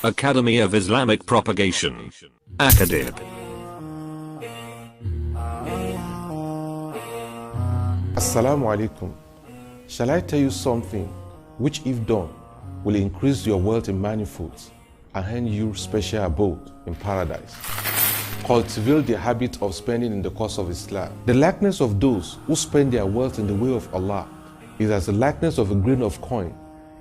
Academy of Islamic Propagation. Akadib. Assalamu alaikum. Shall I tell you something which, if done, will increase your wealth in manifolds and hand you special abode in paradise? Cultivate the habit of spending in the cause of Islam. The likeness of those who spend their wealth in the way of Allah is as the likeness of a grain of coin.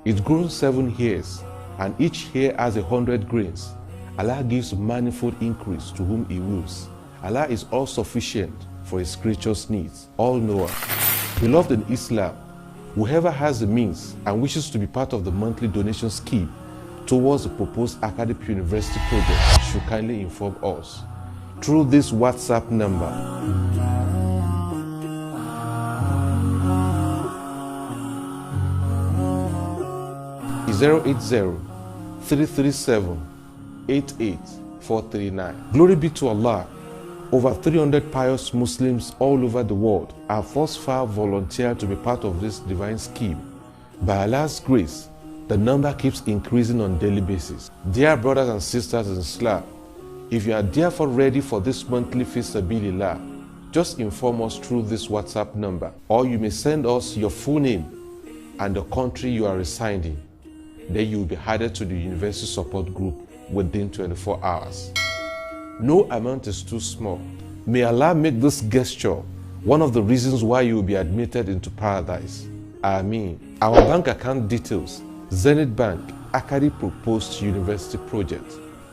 It grows 7 hairs, and each hair has 100 grains. Allah gives manifold increase to whom He wills. Allah is all sufficient for His creatures' needs, all knower. Beloved in Islam, whoever has the means and wishes to be part of the monthly donation scheme towards the proposed Akadip University project should kindly inform us through this WhatsApp number. Is 080-337-88439. Glory be to Allah. Over 300 pious Muslims all over the world have thus far volunteered to be part of this divine scheme. By Allah's grace, the number keeps increasing on a daily basis. Dear brothers and sisters in Islam, if you are therefore ready for this monthly Fi Sabilillah, just inform us through this WhatsApp number, or you may send us your full name and the country you are residing. Then you will be added to the university support group within 24 hours. No amount is too small. May Allah make this gesture one of the reasons why you will be admitted into paradise. Ameen. Our bank account details: Zenith Bank, Akadip Proposed University Project,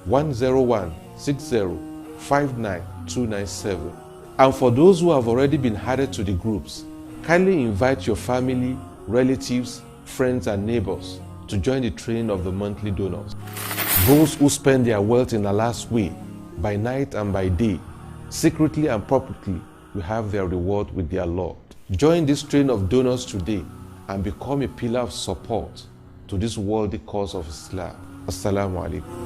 10160599297. And for those who have already been added to the groups, kindly invite your family, relatives, friends, and neighbors to join the train of the monthly donors. Those who spend their wealth in Allah's way, by night and by day, secretly and publicly, will have their reward with their Lord. Join this train of donors today and become a pillar of support to this worthy cause of Islam. Assalamu alaikum.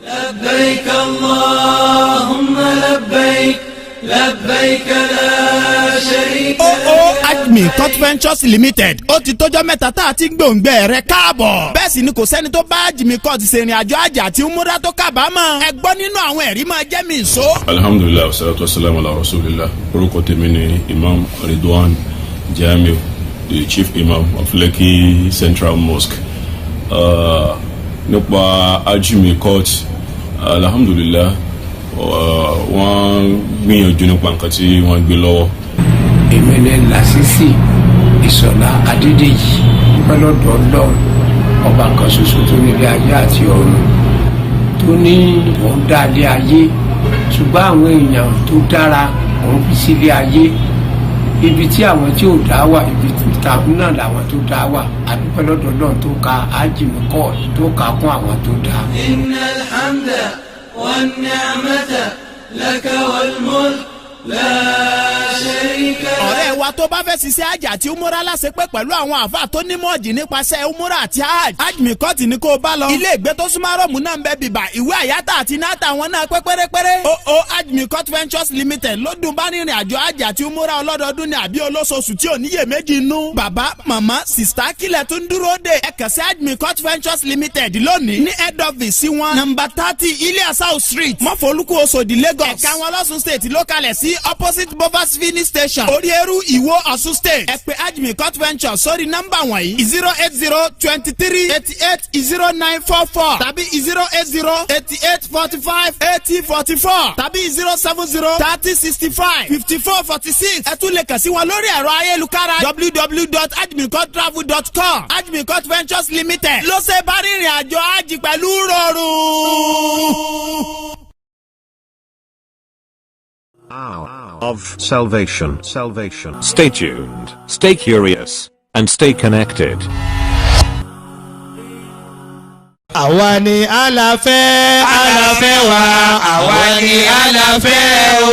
لبيك اللهم لبيك لبيك لا شريك لك. Admin Court Ventures Limited ó ti tọ́jọ́ mẹ́ta tá a ti gbòǹgbẹ rẹ̀ káàbọ̀. Bẹ́ẹ̀ sì ni kò sẹ́ni tó bá Admin Court ṣèrìn àjò àjà àti múra tó kábàámọ̀. Ẹ gbọ́ nínú àwọn ẹ̀rí máa jẹ́ mi ìṣó. Alhamdulillah wassalatu wassalamu ala rasulillah. Orúkọ tèmi ni Imam Ridwan Jamiu, the chief imam of Lekki Central Mosque. Nípa Admin Court, alhamdulillah, wọ́n gbìyànjú nípa nǹkan tí wọ́n gbé lọ́wọ́. Èmi ni Lásìsì Ìṣọ̀lá Adédèjì, pẹ́lọ́dọ̀ Ọlọ́run ọba kan ṣoṣo tó nílé ayé àti ọ̀run, tó ní òun dá ilé ayé ṣùgbọ́n àwọn èèyàn tó dára òun fi sílé ayé. Ibi tí àwọn tí ò dá wà, ibi tàbí náà làwọn tó dá wà. Àdúpẹ́ lọ́dọ̀ Ọlọ́run tó ka Admin Court tó ka kún àwọn tó dá. Innal hamda wan ni'mata laka wal mulk la sharika lak. Ọ̀rẹ́ wa tó bá fẹ́ ṣiṣẹ́ àjà àti umura láṣepẹ́ pẹ̀lú àwọn àfáà tó ní mọ́ọ̀jì nípasẹ̀ umura àti hajj. Admin Court ní kó o bá lọ. Ilé ìgbé tó súnmọ́ Rọ́ọ̀mù náà ń bẹ bìbà. Ìwé àyátà àti náàtà wọn náà pé pérépéré. Admin Court Ventures Limited ló dùn bá rìnrìn àjò àjà àti umura ọlọ́dọọdún ní àbí olóṣooṣù tí ò níyè méjì nú. Bàbá, màmá, sìstá kílẹ̀ tó ń dúró dè. Ẹ kàn sí Admin Court Ventures Limited lónìí ní head office sí wọn. Number 30 Ilias House Street, Mọ́fọ́lùkù Òṣòdì, Lagos. Ẹ̀ka wọn lọ́sùn state ló kalẹ̀ sí opposite Bovas Filling Station, Oríẹ̀rú, Ìwó, Ọ̀ṣun State. Ẹ pè Admin Court Ventures sórí nọ́mbà wọ̀nyí 08023880944 tàbí 08088458044 tàbí 07030655446. Ẹ tún lè kàn sí wọn lórí ẹ̀rọ ayélujára www.admincourttravel.com. Admin Court Ventures Limited ló ṣe bá rìnrìn àjò àjì pẹ̀lú rọrùn. Of salvation. Stay tuned, stay curious, and stay connected. Àwa ni àlàfẹ́ wa, àwa ni àlàfẹ́ o.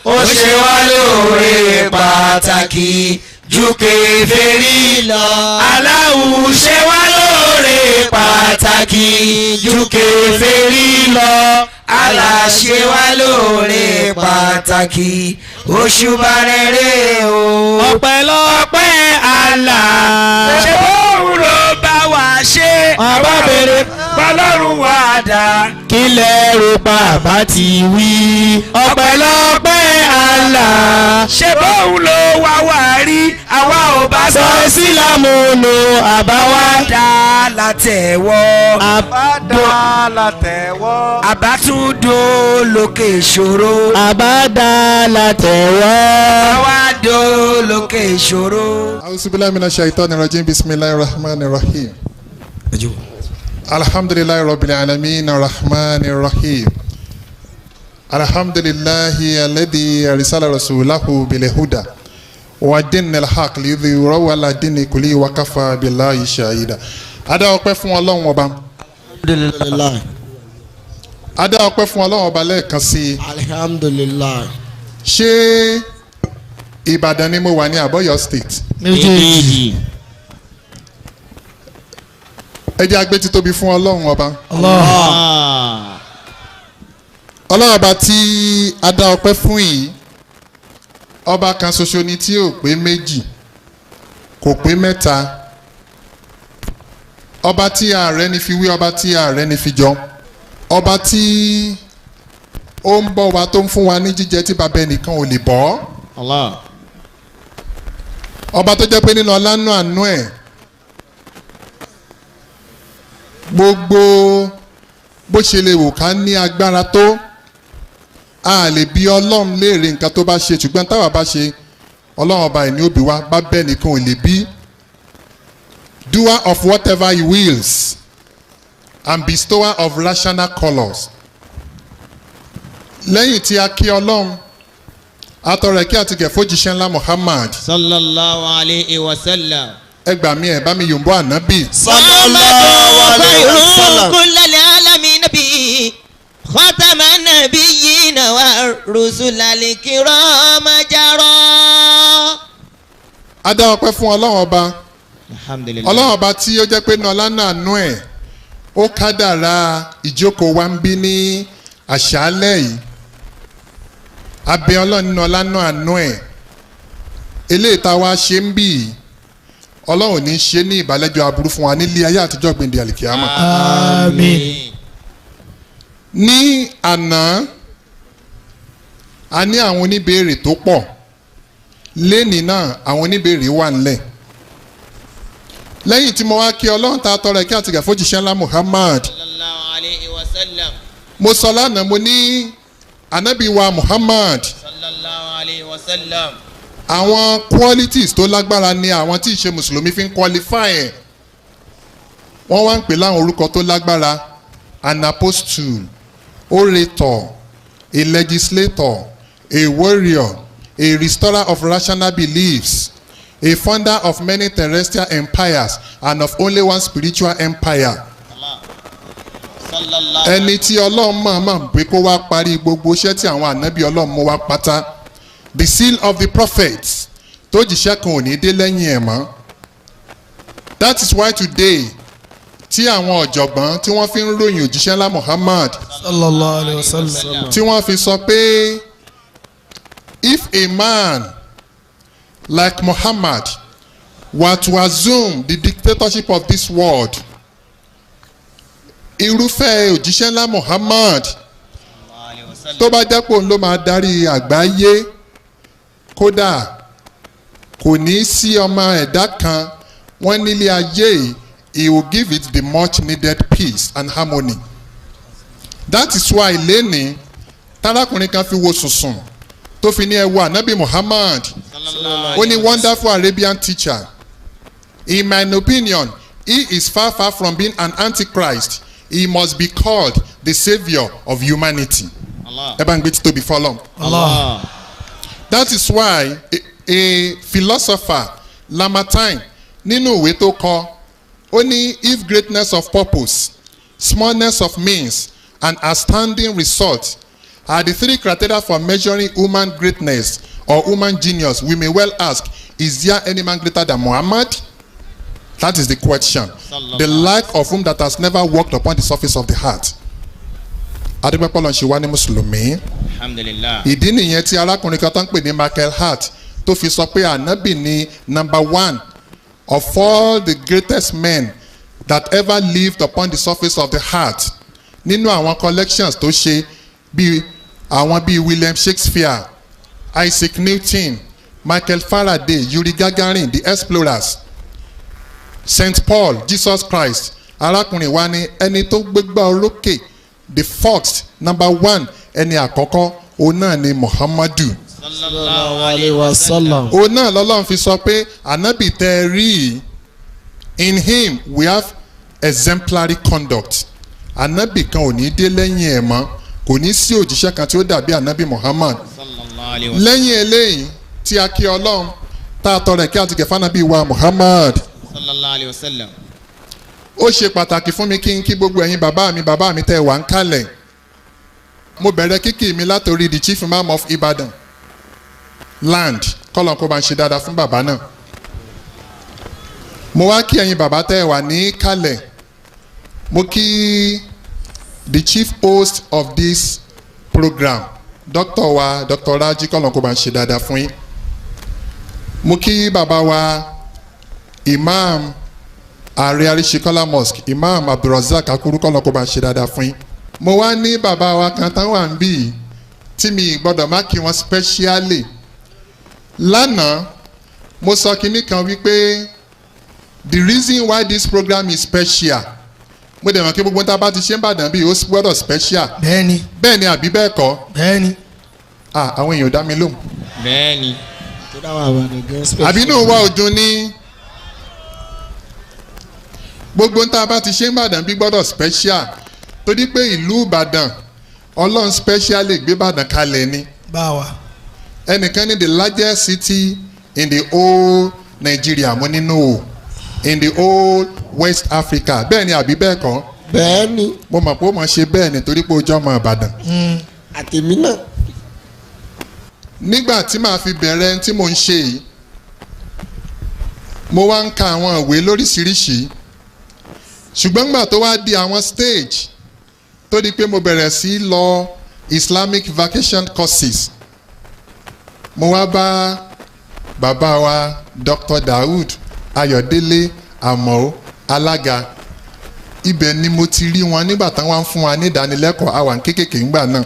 Ó ṣe wá lóore pàtàkì ju kèfèrí lọ. Allahu ṣe wá lóore pàtàkì ju kèfèrí lọ. Allah ṣe wá lóore pàtàkì òṣùbà rere o. ọpẹ́lọpẹ́ Allah. ṣé òun ló bá wa ṣe. àbá bèrè Ọlọ́run wá dá. kílẹ̀ rò pa àbá ti wí. ọpẹ́lọpẹ́ Allah. ṣé bóun ló wá wá rí àwa ò bá sọ ìsìlámù nù àbá wa. dá látẹ̀wọ́. àbá tún dó lókè ìṣòro. àbá dá látẹ̀wọ́. àwa dó lókè ìṣòro. Auzubillahi minash shaitanir rajim. Bismillahir rahmanir rahim. Alhamdulillahi rabbil alamin arrahmanir rahim. Alhamdulillahi alladhi arsala rasulahu bil huda wa dinil haqq liyudhhirahu ala dini kulli wa kafa billahi shahida. Adá ọpẹ́ fún Ọlọ́run Ọba. alhamdulilayi. Adá ọpẹ́ fún Ọlọ́run Ọba lẹ́ẹ̀kan sí. alhamdulilayi. Ṣé Ìbàdàn ni mo wà ní Àbọ̀yọ̀ state? méjèèjì. Ẹ jẹ́ agbé títóbi fún Ọlọ́run Ọba. Allah. Ọlọ́run Ọba tí a dá ọpẹ́ fún yìí, ọba kan ṣoṣo ni tí ò pé méjì, kò pé mẹ́ta. Ọba tí ààrẹ ni fi wí, ọba tí ààrẹ ni fi jọ. Ọba tí ó ń bọ́ wa tó ń fún wa ní jíjẹ tí bàbá ẹnìkan ò lè bọ́. Allah. Ọba tó jẹ́ pé nínú ọlánú àánú ẹ̀ gbogbo bó ṣe lè wò ká ní agbára tó, a lè bi Ọlọ́run léèrè nǹkan tó bá ṣe, ṣùgbọ́n táwa bá ṣe Ọlọ́run ọba ẹ̀ ní òbí wa, bá bẹ́ẹ̀ nìkan ò lè bí. Doer of whatever he wills and bestower of rational colours. Lẹ́yìn tí a kí Ọlọ́run atọrọ kí àti gẹ̀ fójíṣẹ́ ńlá Muhammad. sallallahu alayhi wa sallam. Ẹ gbà mí ẹ̀ bá mi yòǹbó ànábì. sallallahu alayhi wa sallam. kullal alamin nabi khataman nabiyyin wa rusulal kiram jara. A dá ọpẹ́ fún Ọlọ́run ọba. alhamdulilayi. Ọlọ́run ọba tí ó jẹ́ pé ní ọlá náà nú ẹ̀ ó kádàrá ìjókòó wa ń bí ní àṣálẹ́ yìí. Abẹ́ Ọlọ́run nínú ọlá náà nú ẹ̀ eléyìí tá a wá ṣe ń bì í, Ọlọ́run ní í ṣe ní ìbálẹ́jọ́ aburú fún wa nílé ayé àtijọ́ gbèǹde àlìkìyámà. àmín. Ní àná a ní àwọn oníbèrè tó pọ̀, lénìí náà àwọn oníbèrè wà ńlẹ̀. Lẹ́yìn tí mo wá kí Ọlọ́run tá a tọrọ kí àti gàfó jíṣẹ́ ńlá Muhammad, sallallahu alayhi wa sallam. mo sọ lánàá mo ní ànábì wa Muhammad, sallallahu alayhi wa sallam. àwọn qualities tó lágbára ni àwọn tí ìṣe mùsùlùmí fi ń qualify ẹ̀. Wọ́n wá ń pè láwọn orúkọ tó lágbára: an apostle, orator, a legislator, a warrior, a restorer of rational beliefs, a founder of many terrestrial empires and of only one spiritual empire. sallallahu. Ẹni tí Ọlọ́run mọ̀ pé kó wá parí gbogbo iṣẹ́ tí àwọn ànábì Ọlọ́run mú wá pátá. The seal of the prophets tó jíṣẹ́ kan ò ní dé lẹ́yìn ẹ̀ mọ́. That is why today tí àwọn ọ̀jọ̀gbọ́n tí wọ́n fi ń ròyìn òjíṣẹ́ ńlá Muhammad sallallahu alayhi wa sallam. tí wọ́n fi sọ pé if a man like Muhammad were to assume the dictatorship of this world, irúfẹ́ òjíṣẹ́ ńlá Muhammad tó bá jẹ́ pé òun ló máa darí àgbáyé, kódà kò ní sí ọmọ ẹ̀dá kan wọ́n nílé ayé yìí, he will give it the much needed peace and harmony. That is why lẹ́ni tárákùnrin kan fi wo sùnsùn tó fi ní ẹ wo ànábì Muhammad, ó ní wonderful Arabian teacher. In my opinion, he is far from being an antichrist. He must be called the saviour of humanity. Ẹ bá ń gbé títóbi fọ́lọ́run. Allah. That is why a philosopher Lamartine nínú ìwé tó kọ, ó ní if greatness of purpose, smallness of means and outstanding result are the three criteria for measuring human greatness or human genius, we may well ask, is there any man greater than Muhammad? That is the question. The like of whom that has never walked upon the surface of the earth. adúpẹ́pọ̀ lọ́n ṣe wá ní mùsùlùmí. alhamdulillah. ìdí nìyẹn tí arákùnrin kan tó ń pè ní Michael Hart tó fi sọ pé ànábì ni number one of all the greatest men that ever lived upon the surface of the earth. Nínú àwọn collections tó ṣe bíi àwọn bíi William Shakespeare, Isaac Newton, Michael Faraday, Yuri Gagarin, the explorers, St. Paul, Jesus Christ. Arákùnrin wa ni ẹni tó gbégbá orókè, the first number one ẹni àkọ́kọ́ òun náà ni Muhammadu. sallallahu alayhi wa sallam. òun náà lọ́lọ́run fi sọ pé ànábì tẹ́ rí in him we have exemplary conduct. Ànábì kan ò ní dé lẹ́yìn ẹ̀ mọ́, kò ní sí òjíṣẹ́ kan tí ó dàbí ànábì Muhammad. lẹ́yìn eléyìí tí a kí Ọlọ́run tá a tọrọ kí a ti kẹfà ànábì wa Muhammad. sallallahu alayhi wa sallam. ó ṣe pàtàkì fún mi kí n kí gbogbo ẹ̀yin bàbá mi tẹ́ wà ń kalẹ̀. mo bẹ̀rẹ̀ kíkì mi látòrí the chief imam of Ibadan land kọ́lọ̀ kó bá ń ṣe dáadáa fún bàbá náà. mo wá kí ẹ̀yin bàbá tẹ́ wà ní kalẹ̀. mo kí the chief host of this program Dr. wa Dr. Raji kọ́lọ̀ kó bá ń ṣe dáadáa fún yín. mo kí bàbá wa imam ààrẹ Aríṣekọ́lá mosque imam Abdulrasaq Akuru kọ́lọ̀ kó bá ń ṣe dáadáa fún yín. mo wá ní bàbá wa kan tán wà ń bì tí mi gbọ́dọ̀ má kí wọn specially. lánàá mo sọ kinní kan wípé the reason why this program is special mo dẹ̀ mọ̀ kí gbogbo tá a bá ti ṣe ń bàdàn bí ó gbọ́dọ̀ special. bẹ́ẹ̀ni àbí bẹ́ẹ̀ kọ́. bẹ́ẹ̀ni. àwọn èèyàn dá mi lóhùn. bẹ́ẹ̀ni. àbí inú wa ò dùn ní gbogbo tá a bá ti ṣe ń bàdàn bí gbọ́dọ̀ special torí pé ìlú Ìbàdàn Ọlọ́run specially gbé Ìbàdàn kalẹ̀ ni. báwa. ẹnìkan ní the largest city in the whole Nigeria mo ní no in the whole West Africa bẹ́ẹ̀ ni àbí bẹ́ẹ̀ kọ́. bẹ́ẹ̀ ni. mo mọ̀ pé ó mọ̀ ṣe bẹ́ẹ̀ ni torí pé ó jọ́ ọmọ Ìbàdàn. àtẹ̀mí náà. nígbà tí màá fi bẹ̀rẹ̀ tí mò ń ṣe yìí mo wá ń ka àwọn ìwé lóríṣiríṣi ṣùgbọ́n gbà tó wá di àwọn stage tó di pé mo bẹ̀rẹ̀ sí lọ Islamic vacation courses mo wá bá bàbá wa Dr. Daoud Ayọ̀délé Àmọ́ alága ibẹ̀ ni mo ti rí wọn nígbà tán wá ń fún wa ní ìdánilẹ́kọ̀ọ́ àwọn kéékèèké ńgbà náà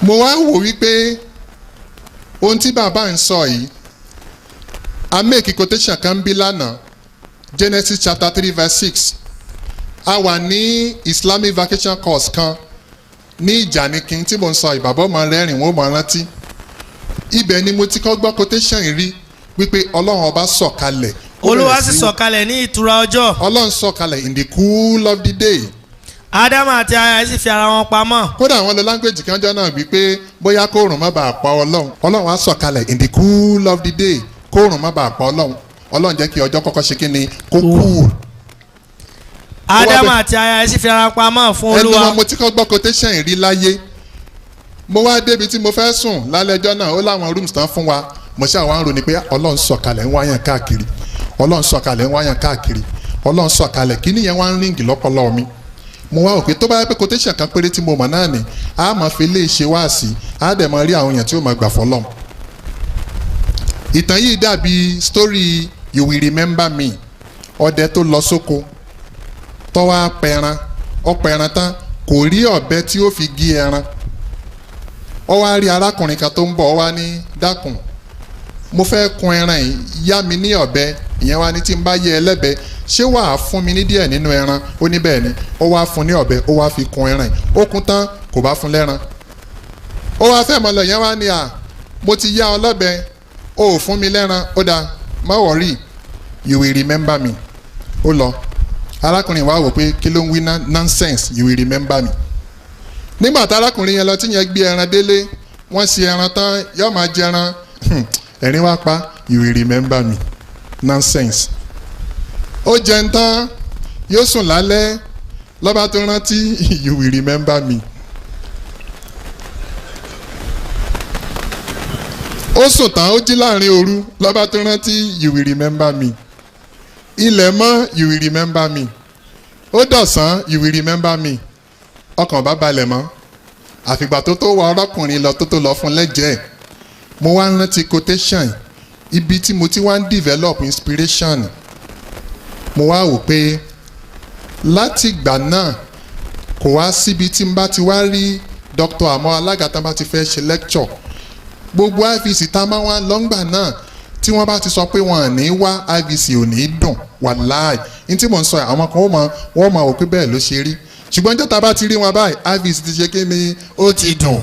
mo wá wò wípé ohun tí bàbá ń sọ yìí a make quotation kan bí lánàá Genesis chapter 3 verse 6 a wà ní Islamic vacation course kan ní Ìjànikin tí mo ń sọ ìbàbọ̀ ọmọ rẹ́rìn wọ́n mọ̀ rántí ibẹ̀ ni mo ti kọ́ gbọ́ quotation rí wípé Ọlọ́run ọba sọ̀kalẹ̀. Olúwa sì sọ̀kalẹ̀ ní ìtura ọjọ́. Ọlọ́run sọ̀kalẹ̀ in the cool of the day. Ádámù àti aya sì fi ara wọn pamọ́. kódà àwọn lo language kan jọ náà wípé bóyá kóòrùn má bàa pa Ọlọ́run Ọlọ́run á sọ̀kalẹ̀ in the cool of the day kóòrùn má bàa pa Ọlọ́run Ọlọ́run jẹ́ kí ọjọ́ kọ́kọ́ ṣe kí ni kó cool. Ádámù àti aya sì fi ara pamọ́ fún Olúwa. ẹnu wọn mo ti kọ́ gbọ́ quotation rí láyé mo wá débi tí mo fẹ́ sùn lálẹ́ ọjọ́ náà ó láwọn rooms tán fún wa mo ṣe àwọn àrùn ni pé Ọlọ́run sọ̀kalẹ̀ ń wáyàn káàkiri Ọlọ́run sọ̀kalẹ̀ ń wáyàn káàkiri Ọlọ́run sọ̀kalẹ̀ kí nìyẹn wá ń ríǹgì lọ́pọ̀lọ́ mi mo wá òpè tó bá yẹ pé quotation kan péré tí mo mọ̀ náà ni a máa fi lè ṣe wá sí a dẹ̀ máa rí àwọn èèyàn tí ó máa gbà fọlọ́m. ìtàn yìí dàbí story you will remember me ọdẹ tó lọ sóko tó wá pẹran ó pẹran tán kò rí ọ̀bẹ tí ó fi gé ẹran ó wá rí arákùnrin kan tó ń bọ̀ ó wá ní dákun mo fẹ́ kun ẹran yìí yá mi ní ọ̀bẹ ìyẹn wá ní tí n bá yẹ ẹlẹ́bẹ ṣé wàá fún mi ní díẹ̀ nínú ẹran ó ní bẹ́ẹ̀ ni ó wá fún ní ọ̀bẹ ó wá fi kun ẹran yìí ó kún tán kò bá fún lẹ́ran ó wá fẹ́ mọ́ lọ ìyẹn wá ní mo ti yá ọlọ́bẹ ó ò fún mi lẹ́ran ó dáa má wọ̀rí you will remember me ó lọ arákùnrin wa wò pé kí ló ń wí nonsense you will remember me nígbà tí arákùnrin yẹn lọ tí yẹn gbé ẹran délé wọ́n ṣe ẹran tán yóò máa jẹ ẹran ẹ̀rín wá pa you will remember me nonsense ó jẹun tán yóò sùn lálẹ́ lọ́ba tó rántí you will remember me ó sùn tán ó jí láàrin òru lọ́ba tó rántí you will remember me ilẹ̀ mọ́ you will remember me ó dọ̀sán you will remember me ọkàn bá balẹ̀ mọ́ àfìgbà tó wà ọlọ́kùnrin lọ tó lọ fún lẹ́jẹ̀ mo wá ń rántí quotation ibi tí mo ti wá ń develop inspiration mo wá wò pé láti ìgbà náà kò wá síbi tí n bá ti wá rí Dr. Àmọ́ Alága tá bá ti fẹ́ ṣe lecture gbogbo IVC tá a máa wá lọ́ngbà náà tí wọ́n bá ti sọ pé wọ́n ní wá IVC ò ní dùn wàláì ní tí mò ń sọ àwọn kan wọ́n máa wò pé bẹ́ẹ̀ ló ṣe rí ṣùgbọ́n jọ́ta bá ti rí wọn báyìí IVC ti ṣe kí ni ó ti dùn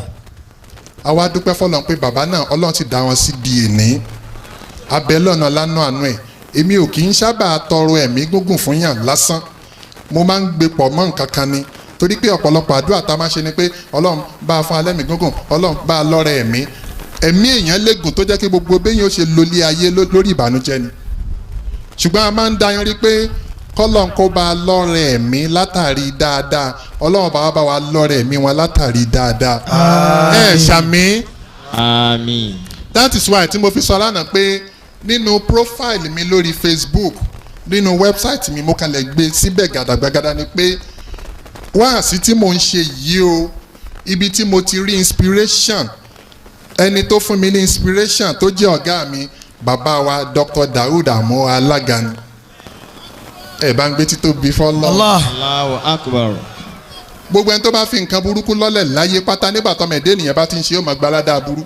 àwa dúpẹ́ fọlọ́n pé bàbá náà Ọlọ́run ti dá wọn sí di èní abẹ́lọ́nà lánàá àánú ẹ̀ èmi ò kì í sábà tọrọ ẹ̀mí gúngùn fún yàn lásán mo máa ń gbé pọ̀ mọ́ nǹkan kan ni torí pé ọ̀pọ̀lọpọ̀ àdúrà tá a máa ṣe ni pé Ọlọ́run bá a fún alẹ́ mi gúngùn Ọlọ́run bá a lọ́rẹ̀ ẹ̀mí èèyàn lẹ́gùn tó jẹ́ kí gbogbo béèyàn ó ṣe lólé ayé lórí ìbànújẹ́ ni ṣùgbọ́n a máa ń dayan rí pé kọ́lọ́n kó bá a lọ́rẹ̀ ẹ̀mí látàrí dáadáa Ọlọ́run bá wa lọ́rẹ̀ ẹ̀mí wọn látàrí dáadáa ẹ ṣàmì. àmín. that is why tí mo fi sọ lánàá pé nínú profile mi lórí Facebook nínú website mi mo kàn lè gbé síbẹ̀ gàdàgbàgàdà ni pé wáàsí tí mo ń ṣe yìí o ibi tí mo ti rí inspiration ẹni tó fún mi ní inspiration tó jẹ́ ọ̀gá mi bàbá wa Dr. Daoud Àmọ́ Alága ni ẹ bá ń gbé títóbi fọlọ́. Allahu Akbar. gbogbo ẹni tó bá fi nǹkan burúkú lọ́lẹ̀ láyé pátá nígbà tó mẹ̀dé ènìyàn bá ti ń ṣe yóò máa gba ládàá burú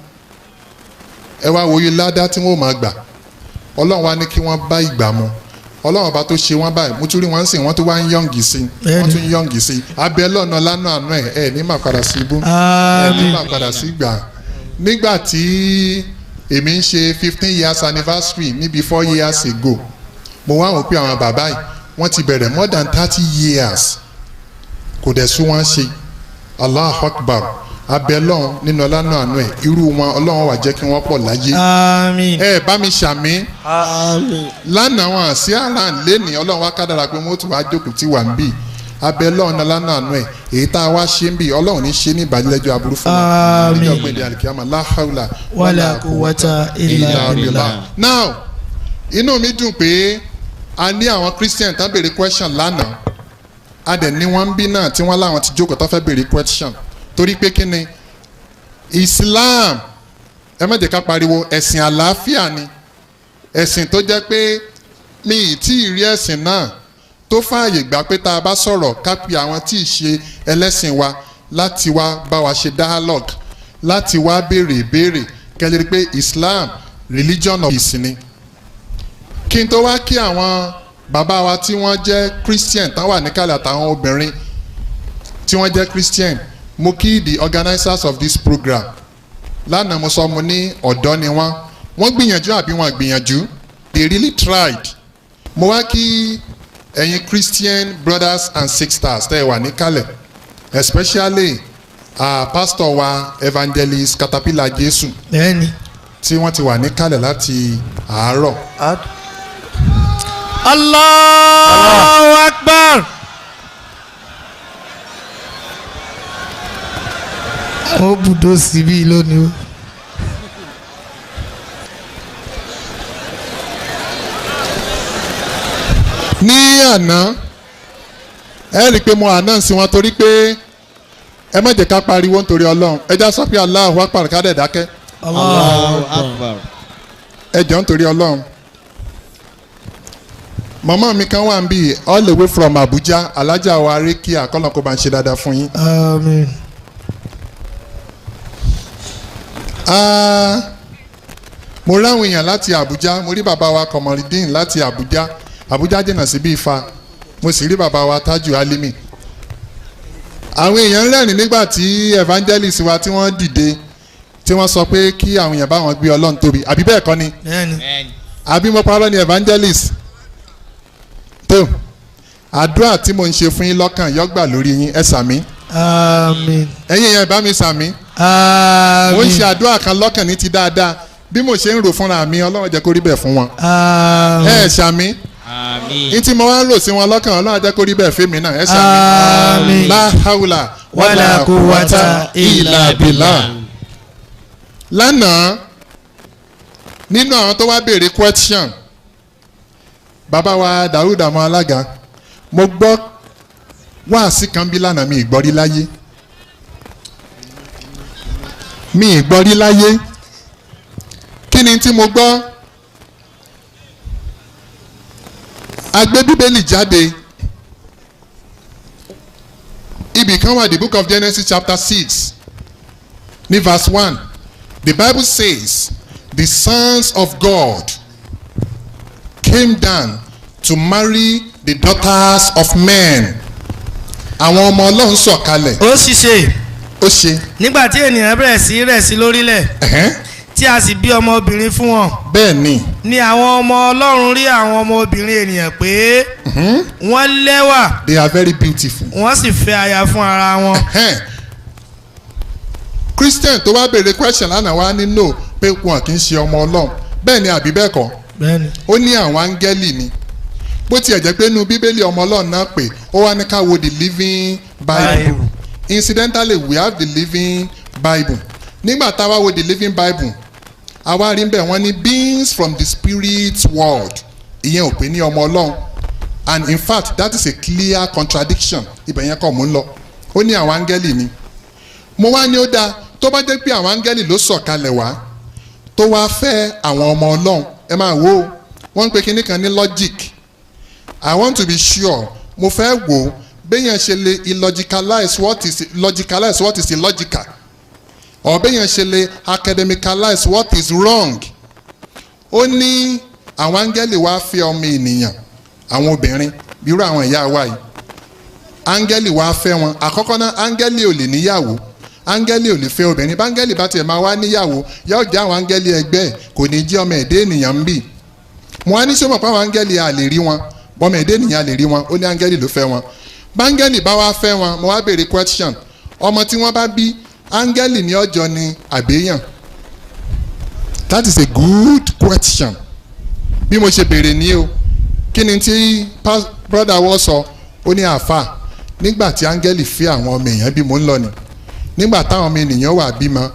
ẹ wá wòye ládàá tí wọ́n máa gbà Ọlọ́run wá ní kí wọ́n bá ìgbà mu Ọlọ́run bá tó ṣe wọ́n báyìí mo tún rí wọ́n sìn wọ́n tó wá ń yọ̀ǹgì sí wọ́n tún ń yọ̀ǹgì sí abẹ́ lọ́nà lánàá àánú ẹ̀ ní máa padà sí ibú ẹ̀ ní máa padà sí ìgbà nígbà tí èmi ń ṣe 15 years anniversary níbi 4 years ago mo wá wò pé àwọn bàbá yìí wọ́n ti bẹ̀rẹ̀ more than 30 years kò dẹ̀ sún wọ́n ṣe Allahu Akbar abẹ́lọ́n nínú ọlánà àánú ẹ̀ irú wọn Ọlọ́run wà jẹ́ kí wọ́n pọ̀ láyé àmín. ẹ bá mi ṣàmì àmín. lánàá wọn sí àrà lẹ́nìí Ọlọ́run wá kádàrà pé wọ́n tún wá jókòó tí wà ń bì abẹ́lọ́n ọlánà àánú ẹ̀ èyí tá a wá ṣe ń bì Ọlọ́run ní ṣe ní ìbàdílẹ́jọ́ aburú fún wa níjọ́ gbèdé alikiyama la hawla wala quwwata illa billah. now inú mi dùn pé a ní àwọn Christian tán béèrè question lánàá a dẹ̀ ní wọ́n ń bí náà tí wọ́n láwọn ti jókòó tó fẹ́ béèrè question torí pé kí ni Islam ẹ má jẹ́ ká pariwo ẹ̀sìn àlàáfíà ni ẹ̀sìn tó jẹ́ pé mi ì tí ì rí ẹ̀sìn náà tó fààyè gbà pé tá a bá sọ̀rọ̀ ká pe àwọn tí ì ṣe ẹlẹ́sìn wa láti wá bá wa ṣe dialogue láti wá béèrè ìbéèrè kẹ́lẹ́ pé Islam religion of peace ni kí n tó wá kí àwọn bàbá wa tí wọ́n jẹ́ Christian tán wà níkàlẹ̀ àtàwọn obìnrin tí wọ́n jẹ́ Christian mo kí the organisers of this program lánàá mo sọ mo ní ọ̀dọ́ ni wọ́n gbìyànjú àbí wọ́n gbìyànjú they really tried mo wá kí ẹ̀yin Christian brothers and sisters tẹ́ ẹ wà níkàlẹ̀ especially pastor wa evangelist Caterpillar Jésù tí wọ́n ti wà níkàlẹ̀ láti àárọ̀. Allahu Akbar. ó bùdó síbí lónìí. ní àná ẹ rí i pé mo announce wọn torí pé ẹ má jẹ́ ká pariwo nítorí Ọlọ́run ẹ já sọ pé Allahu Akbar ká dẹ̀ dákẹ́. Allahu Akbar. ẹ jọ̀ọ́ nítorí Ọlọ́run. màmá mi kan wà ń bí all the way from Abuja alájà wa rékì àkọlọ́ kó bá ń ṣe dáadáa fún yín. àmín. mo ráwọn èèyàn láti Abuja mo rí bàbá wa Kọmọrídìn láti Abuja Abuja jìnnà sí bí Ifá mo sì rí bàbá wa Tájù Alimi. àwọn èèyàn rẹ́rìn nígbà tí evangelist wa tí wọ́n dìde tí wọ́n sọ pé kí àwọn èèyàn bá wọn gbé Ọlọ́run tóbi àbí bẹ́ẹ̀ kọ́ ni àbí mo parọ́ ni evangelist tó àdúrà tí mo ń ṣe fún yín lọ́kàn yọ́gbà lórí yín ẹ sàmí. àmín. ẹ̀yin èèyàn bá mi sàmí. àmín. mo ń ṣe àdúrà kan lọ́kàn ní ti dáadáa bí mo ṣe ń rò fúnra mi Ọlọ́run jẹ́ kó rí bẹ́ẹ̀ fún wọn. àmín. ẹ sàmí. àmín. ní tí mo wá ń rò sí wọn lọ́kàn Ọlọ́run jẹ́ kó rí bẹ́ẹ̀ fẹ́mi náà ẹ sàmí. àmín. la hawla wala quwwata illa billah. lánàá nínú àwọn tó wá béèrè question bàbá wa Daoud Àmọ́ Alága mo gbọ́ wáàsí kan bí lánàá mi ìgbọ́rí láyé mi ì gbọ́ rí láyé. Kí ni tí mo gbọ́? A gbé bíbélì jáde. Ibì kan wà, the book of Genesis chapter 6 ní verse 1. The Bible says the sons of God came down to marry the daughters of men. Àwọn ọmọ Ọlọ́run sọ̀kalẹ̀. Ó sì ṣe. Ó ṣe. Nígbà tí ènìyàn bẹ̀rẹ̀ sí rẹ̀ sí lórílẹ̀. Tí a sì bí ọmọbìnrin fún wọn. Bẹ́ẹ̀ ni. Ni àwọn ọmọ Ọlọ́run rí àwọn ọmọbìnrin ènìyàn pé wọ́n lẹ́wà. They are very beautiful. Wọ́n sì fẹ́ aya fún ara wọn. Christian tó wá béèrè question lánàá wá ní no pé wọn kì í ṣe ọmọ Ọlọ́run. Bẹ́ẹ̀ ni àbí bẹ́ẹ̀ kọ́? Bẹ́ẹ̀ ni. Ó ní àwọn áńgẹ́lì ni. Bó tiẹ̀ jẹ́ pé inú bíbélì ọmọ Ọlọ́run náà pé ó wá ní ká wo the living Bible. Incidentally we have the living Bible. Nígbà tá a wá wo the living Bible àwa rí bẹ́ẹ̀ wọ́n ní beings from the spirit world. Ìyẹn ò pé ní ọmọ Ọlọ́run. And in fact that is a clear contradiction. Ibẹ̀ yẹn kọ́ mò ń lọ. Ó ní àwọn áńgẹ́lì ni. Mo wá ní ó dáa tó bá jẹ́ pé àwọn áńgẹ́lì ló sọ̀kalẹ̀ wá tó wá fẹ́ àwọn ọmọ Ọlọ́run. Ẹ máa wo wọ́n ń pe kinní kan ní logic. I want to be sure mo fẹ́ wò béèyàn ṣe lè illogicalize what is illogical or béèyàn ṣe lè academicalize what is wrong. Ó ní àwọn áńgẹ́lì wá fẹ́ ọmọ ènìyàn àwọn obìnrin irú àwọn ìyá wa yìí áńgẹ́lì wá fẹ́ wọn. Àkọ́kọ́ náà áńgẹ́lì ò lè níyàwó áńgẹ́lì ò lè fẹ́ obìnrin báńgẹ́lì bá tiẹ̀ máa wá níyàwó yóò jẹ́ àwọn áńgẹ́lì ẹgbẹ́ kò ní jẹ́ ọmọ ẹ̀dẹ́ ènìyàn ń bì. Mo wá ní sọ́mọ̀ pé àwọn áńgẹ́lì a lè rí wọn ọmọ ẹ̀dẹ́ ènìyàn a lè rí wọn ó ní áńgẹ́lì ló fẹ́ wọn. Báńgẹ́lì bá wá fẹ́ wọn mo wá béèrè question ọmọ tí wọ́n bá bí áńgẹ́lì ní ọjọ́ ni àbẹ́yàn. That is a good question. Bí mo ṣe béèrè ní o kí ni tí brother wọ́n sọ ó ní àáfà nígbà tí áńgẹ́lì fẹ́ àwọn ọmọ èèyàn bí mo ń lọ ni nígbà táwọn ọmọ ènìyàn wà bímọ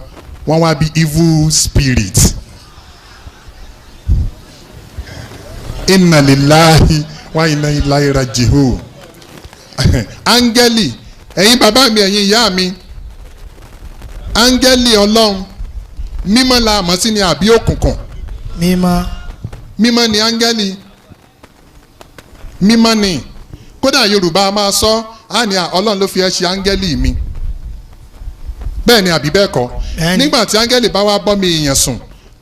wọ́n wá bí evil spirit. Inna lillahi wa inna ilaihi raji'un. Áńgẹ́lì ẹ̀yin bàbá mi ẹ̀yin ìyá mi áńgẹ́lì Ọlọ́run mímọ́ la mọ̀ sí ni àbí òkùnkùn? Mímọ́ ni áńgẹ́lì mímọ́ ni kódà Yorùbá máa sọ á ní Ọlọ́run ló fi ẹ́ ṣe áńgẹ́lì mi. Bẹ́ẹ̀ ni àbí bẹ́ẹ̀ kọ́ nígbà tí áńgẹ́lì bá wá bọ́ mi èèyàn sùn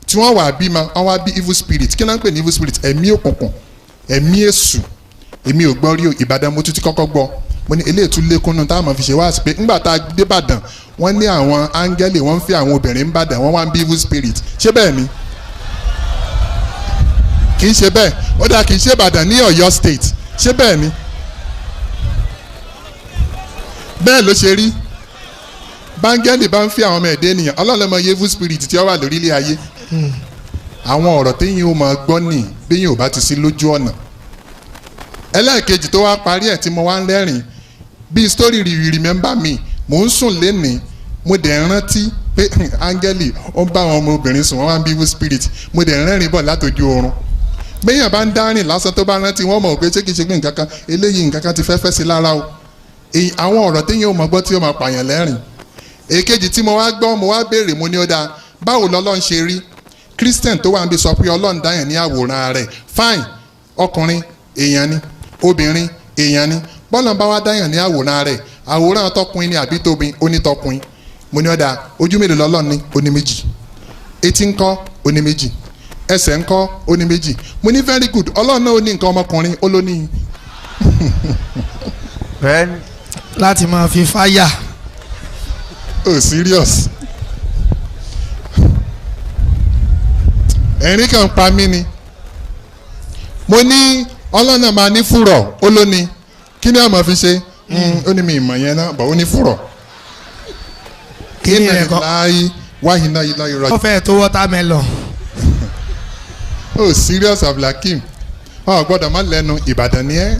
tí wọ́n wà bímọ wọ́n wá bí evil spirit. Kí ló ń pè ní evil spirit? Ẹ̀mí òkùnkùn ẹ̀mí èṣù. Èmi ò gbọ́ rí o Ìbàdàn mo tún ti kọ́kọ́ gbọ́ mo ní eléyìí tún lékúnnú táwọn fi ṣe wá sí pé ńgbà tá a dé Ìbàdàn wọ́n ní àwọn áńgẹ́lì wọ́n ń fi àwọn obìnrin ń bàdàn wọ́n wá ń bí evil spirit. Ṣé bẹ́ẹ̀ ni? Kì í ṣe bẹ́ẹ̀ ó dáa kì í ṣe Ìbàdàn ní Ọ̀yọ́ state ṣé bẹ́ẹ̀ ni? Bẹ́ẹ̀ ló ṣe rí. Báńgẹ́lì bá ń fi àwọn ọmọ ẹ̀dẹ́ ènìyàn Ọlọ́run mọ evil spirit tí ó wà lórílẹ̀ ayé. Àwọn ọ̀rọ̀ téyìn ó máa gbọ́ nì béyìn ò bá ti sí lójú ọ̀nà. Ẹlẹ́ẹ̀kejì tó wá parí ẹ̀ tí mo wá ń rẹ́rìn bíi story remember me mò ń sùn lénìí mo dẹ̀ rántí pé áńgẹ́lì ó ń bá àwọn ọmọbìnrin sùn wọ́n wá ń bí evil spirit mo dẹ̀ rẹ́rìn bọ̀ látọjú oorun. Béèyàn bá ń dárìn lásán tó bá rántí wọ́n mọ̀ pé ṣé kìí ṣe pé nǹkan kan eléyìí nǹkan kan ti fẹ́ sí lára o. Àwọn ọ̀rọ̀ téyìn ó máa gbọ́ tí ó máa pààyàn lẹ́rìn. Èkejì tí mo wá gbọ́ mo wá béèrè mo ní ó dáa báwo lọ́lọ́run ṣe rí Christian tó wà ń bí sọ pé Ọlọ́run dá yẹn ní àwòrán rẹ̀ fine ọkùnrin èèyàn ni obìnrin èèyàn ni bọ́lá bá wá dáyàn ní àwòrán rẹ̀ àwòrán tọkùnrin ni àbí tóbi onítọkùnrin mo ní ọ̀dà ojú mélòó lọ́lọ́run ní ó ní méjì etí ńkọ́ ó ní méjì ẹsẹ̀ ńkọ́ ó ní méjì mo ní very good Ọlọ́run náà ó ní nǹkan ọmọkùnrin ó ló ní. láti máa fi fáyà. Oh serious. Ẹ̀rín kan pa mí ni mo ní Ọlọ́run náà máa ní fúrọ̀ ó ló ní kí ni a máa fi ṣe ó ní mi ìmọ̀ yẹn náà bọ̀ ó ní fúrọ̀ kí ni ẹ̀kọ́ láàyè wáyé náà yìí láyé rọ. wọ́n fẹ́ẹ̀ tó watermelon. Oh serious Abdulhakeem ọ gbọ́dọ̀ má lẹ́nu Ìbàdàn ni ẹ́.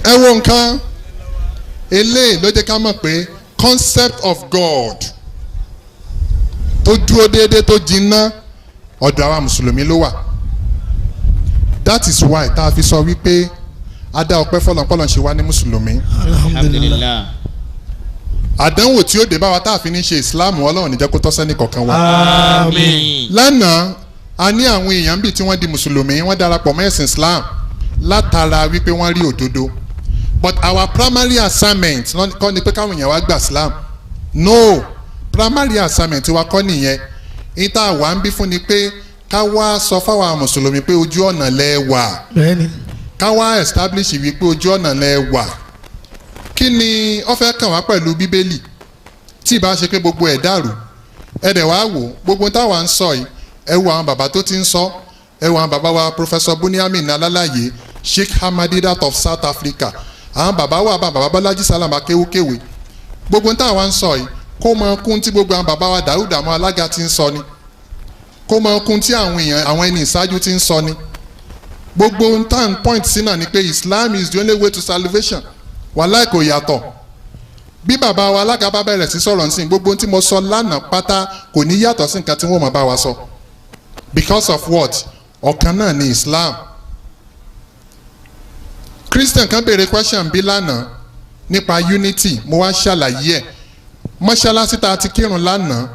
Ẹ wo nǹkan eléyìí ló jẹ́ ká mọ̀ pé concept of God tó dúró déédéé tó jinná ọ̀dọ̀ àwa mùsùlùmí ló wà. That is why tá a fi sọ wípé a dá ọpẹ́ fọlọ́npọ́lọ́ ṣe wá ní mùsùlùmí. Alhamdulillah. àdánwò tí ó dé bá wa tá a fi ní ṣe islam ọlọ́run níjẹ́ kó tọ́ sẹ́ni kọ̀ọ̀kan wa. àmín. lánàá a ní àwọn èèyàn bíi tí wọ́n di mùsùlùmí wọ́n darapọ̀ mọ́ ẹ̀sìn islam látara wípé wọ́n rí òdodo but our primary assignment kọ́ ni pé káwọn èèyàn wá gba islam no primary assignment wa kọ́ nìyẹn ìta wà ń bí fún ni pé ká wá sọ fáwọn mùsùlùmí pé ojú ọ̀nà lẹ wà ká wá establish wípé ojú ọ̀nà lẹ wà kí ni ó fẹ́ kàn wá pẹ̀lú bíbélì tí ìbá ṣe pé gbogbo ẹ̀ dàrú ẹ dẹ̀ wá wò gbogbo táwa ń sọ yìí ẹ wo àwọn bàbá tó ti ń sọ ẹ wo àwọn bàbá wa Professor Bunyamin Alálàyé Sheikh Hamadidat of South Africa àwọn bàbá wa bàbá Bọ́lájí Sálàmù akéwúkéwé gbogbo táwa ń sọ yìí kó mọ kún tí gbogbo àwọn bàbá wa Dáúdà Àmọ́ Alága ti ń sọ ni kó mọ kún tí àwọn èèyàn àwọn ẹni ìṣáájú ti ń sọ ni gbogbo time point sí náà ni pé Islam is the only way to salvation wàláì kò yàtọ̀ bí bàbá wa Alága bá bẹ̀rẹ̀ sí sọ̀rọ̀ nsìn gbogbo tí mo sọ lánàá pátá kò ní yàtọ̀ sí nǹkan tí wọ́n máa bá wa sọ because of what ọ̀kan náà ni Islam Christian kan béèrè question bí lánàá nípa unity mo wá ṣàlàyé ẹ̀ mọ́ṣáláṣí tá a ti kírun lánàá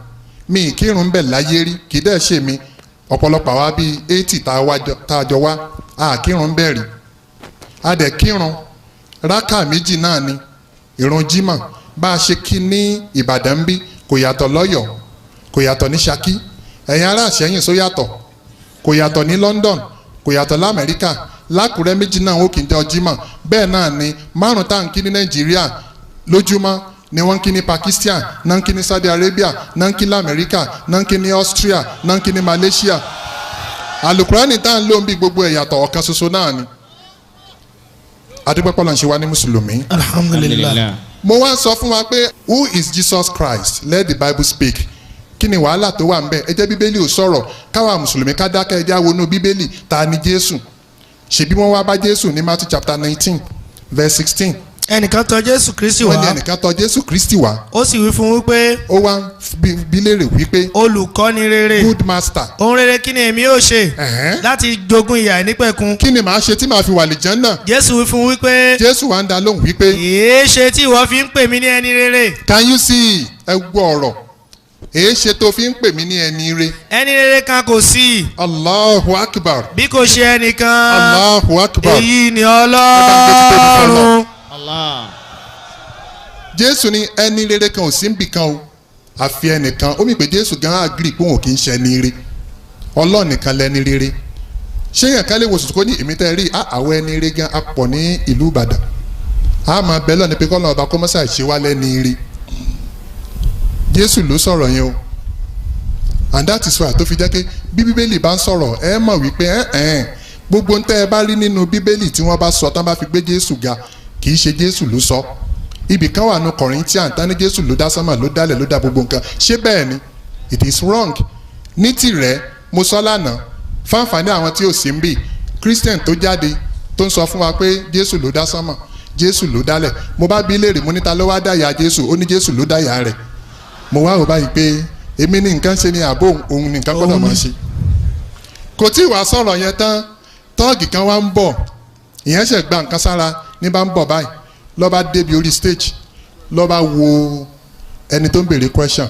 mi kírun bẹ̀ láyé rí kì í dẹ̀ ṣe mi ọ̀pọ̀lọpọ̀ àwa bíi 80 tá a jọ wá a kírun bẹ̀ rí a dẹ̀ kírun rákà méjì náà ni ìrun jímọ̀ bá a ṣe kí ní Ìbàdàn bí kò yàtọ̀ lọ́yọ̀ọ́ kò yàtọ̀ ní Ṣakí ẹ̀yin ará Ìṣẹ́yìn só yàtọ̀ kò yàtọ̀ ní London kò yàtọ̀ l'Amẹ́ríkà l'Ákúrẹ́ méjì náà ó kì í jọ jímọ̀ bẹ́ẹ̀ náà ni márùn tá à ń kí ní Nàìjíríà lójúmọ́ ni wọ́n ń kí ní Pakistan náà ń kí ní Saudi Arabia náà ń kí ní Amẹ́ríkà náà ń kí ní Austria náà ń kí ní Malaysia alukurani tá à ń lò ń bí gbogbo ẹ̀yàtọ̀ ọ̀kan ṣoṣo náà ni adúpẹ́pẹ́ lọ́n ṣe wá ní mùsùlùmí. alhamdulilayi. mo wá sọ fún wa pé who is Jesus Christ let the Bible speak kí ni wàhálà tó wà ń bẹ ẹ jẹ́ bíbélì ò sọ̀rọ̀ káwa mùsùlùmí ká dákẹ́ ẹ jẹ́ àwọn onú bíbélì ta ni Jésù ṣebí wọ́n wá bá Jésù ní Matthew chapter 19 verse 16. ẹnìkan tọ̀ Jésù Kristi wá. wọ́n ní ẹnìkan tọ̀ Jésù Kristi wá. ó sì wí fún wípé. ó wá bí léèrè wípé. olùkọ́ni rere. good master. ohun rere kí ni èmi yóò ṣe. láti jogún ìyà ìnípẹ̀kun. kí ni màá ṣe tí màá fi wà l'Áljannà. Jésù wí fún wípé. Jésù wá ń dá lóhùn wípé. èé ṣe tí ìwọ fi ń pè mí ní ẹni rere. can you see ẹ gbọ́ ọ̀rọ̀ èé ṣe tó fi ń pè mí ní ẹni rere. ẹni rere kan kò sí. Allahu Akbar. bí kò ṣe ẹnìkan. Allahu Akbar. èyí ni Ọlọ́run. Allah. Jésù ní ẹni rere kan ò sí níbì kan o àfi ẹnìkan ó mì pé Jésù gan agree pé òun kì í ṣe ẹni rere Ọlọ́run nìkan lẹni rere ṣé yẹn ká lè wo sùsùkú ní èmi tẹ́ rí àwọn ẹni rere gan apọ̀ ní ìlú Ìbàdàn a máa bẹ lọ́ni pé kọ́lọ́ ọba kọ́mọ́sà ṣe wá lẹ́ni rere Jésù ló sọ̀rọ̀ yẹn o and that is why tó fi jẹ́ pé bí Bíbélì bá ń sọ̀rọ̀ ẹ mọ̀ wípé gbogbo ntẹ́ ẹ bá rí nínú Bíbélì tí wọ́n bá sọ tán bá fi gbé Jésù ga kì í ṣe Jésù ló sọ ibì kan wà ní Corinthian tán ní Jésù ló dá sánmà ló dálẹ̀ ló dá gbogbo nǹkan ṣé bẹ́ẹ̀ ni it is wrong ní tirẹ̀ mo sọ lánàá fáǹfààní àwọn tí ò sí ń bì Christian tó jáde tó ń sọ fún wa pé Jésù ló dá sánmà Jésù ló dálẹ̀ mo bá bí léèrè mo níta ló wá dá ìyá Jésù ó ní Jésù ló dá ìyá rẹ̀ mo wá wò báyìí pé èmi ní nǹkan ṣe ni àbó òun ní nǹkan gbọ́dọ̀ máa ṣe kò tí ì wá sọ̀rọ̀ yẹn tán tọ́ọ̀gì kan wá ń bọ̀ ìyẹn ṣẹ̀ gba nǹkan sára ní bá ń bọ̀ báyìí ló bá débi orí stage ló bá wo ẹni tó ń béèrè question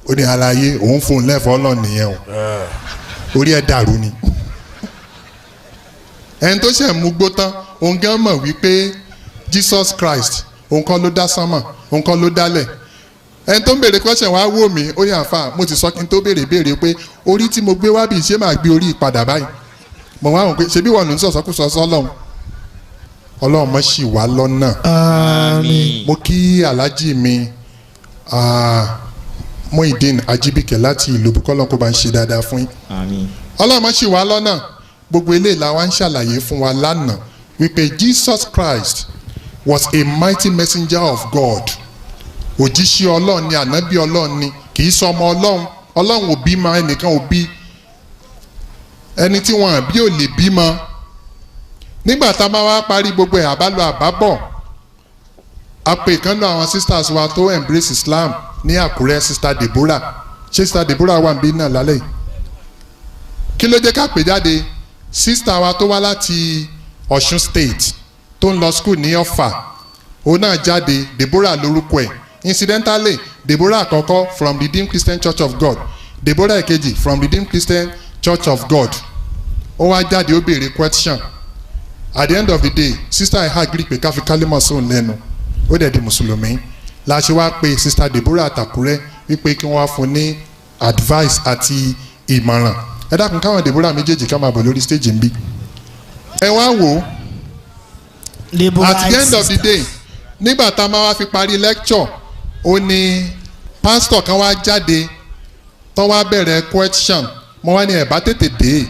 ó ní àlàyé òun fún un lẹ́fọ̀ọ́ Ọlọ́run nìyẹn o orí ẹ̀ dàrú ni ẹni tó ṣẹ̀ mú gbó tán òun gan mọ̀ wípé Jesus Christ òun kọ́ ló dá sánmọ̀ òun kọ́ ló dálẹ̀ ẹni tó ń béèrè question wá wò mí ó ní àǹfà mo ti sọ kí n tó béèrè pé orí tí mo gbé wá bí ṣé máa gbé orí ìpadà báyìí mo wá wọn pé ṣebí wọn ló ń sọ̀sọ́kùsọ sọ́lọ́run Ọlọ́run mọ̀ ṣì wá lọ́nà. àmín. mo kí aláàjì mi Muideen Ajibike láti ìlú Bukọ́lọ́ kó bá ń ṣe dáadáa fún yín. Àmín. Ọlọ́run mọ̀ ṣì wá lọ́nà gbogbo eléyìí la wá ń ṣàlàyé fún wa lánàá wípé Jesus Christ was a mighty messenger of God òjíṣẹ́ Ọlọ́run ni ànábì Ọlọ́run ni kì í sọ ọmọ Ọlọ́run Ọlọ́run ò bímọ ẹnìkan ò bí ẹni tí wọn bí ò lè bímọ nígbà tá a máa wá parí gbogbo ẹ̀ àbálọ àbábọ̀ a pè kán lọ àwọn sisters wa tó embrace Islam ní Àkúrẹ́ sister Deborah ṣé sister Deborah wà níbí náà lálẹ́ yìí kí ló jẹ́ ká pè jáde sister wa tó wá láti Ọ̀ṣun state tó ń lọ school ní Ọ̀fà òun náà jáde Deborah lórúkọ ẹ̀ incidentally Deborah àkọ́kọ́ from Redeemed Christian Church of God, Deborah èkejì from Redeemed Christian Church of God. Ó wá jáde ó béèrè question. At the end of the day sister ẹ̀ agree pé ká fi kálímọ̀ sóun lẹ́nu ó dẹ̀ di mùsùlùmí. La ṣe wá pé sister Deborah àtàkùrẹ́ wípé kí wọ́n wá fún ní advice àti ìmọ̀ràn. Ẹ dákun káwọn Deborah méjèèjì ká máa bọ̀ lórí stage ń bí. Ẹ wá wò ó. At the end of the day nígbà tá a máa wá fi parí lecture ó ní pastor kan wá jáde tó wá bẹ̀rẹ̀ question mo wá ní ẹ̀ bá tètè dé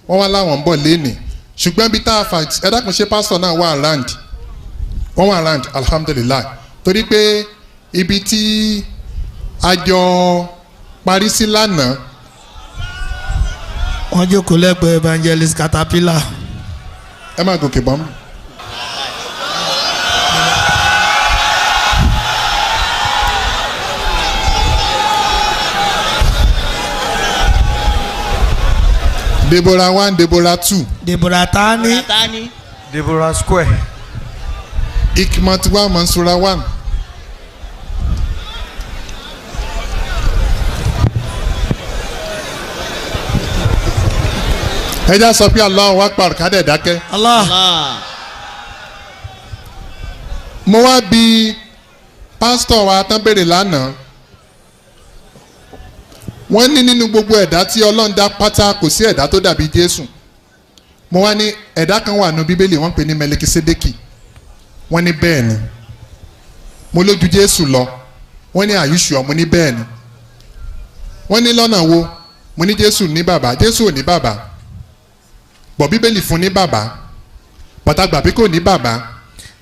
wọ́n wá láwọn ń bọ̀ lénìí ṣùgbọ́n bí tá a fà ẹ dákun ṣe pastor náà wà around wọ́n wà around alhamdulillah torí pé ibi tí a jọ parí sí lánàá. wọ́n jókòó lẹ́gbẹ̀ẹ́ evangelist Caterpillar. ẹ máa gòkè bọ́m. Deborah 1, Deborah 2. Deborah Tani. Deborah Square. Ikmat 1, Mansura 1. Ẹ já sọ pé Allahu Akbar kádẹ̀ dákẹ́. Allah. Mo wá bi pásítọ̀ wa tán béèrè lánàá. Wọ́n ní nínú gbogbo ẹ̀dá tí Ọlọ́run dá pátá kò sí ẹ̀dá tó dàbí Jésù. Mo wá ní ẹ̀dá kan wà nínú Bíbélì wọ́n pè ní Mẹlikisedeki. Wọ́n ní bẹ́ẹ̀ ni. Mo lójú Jésù lọ. Wọ́n ní àyùṣù mo ní bẹ́ẹ̀ ni. Wọ́n ní lọ́nà wo? Mo ní Jésù ní bàbá. Jésù ò ní bàbá. Bọ̀ Bíbélì fún ní bàbá. Bọ̀tàgbà bí kò ní bàbá.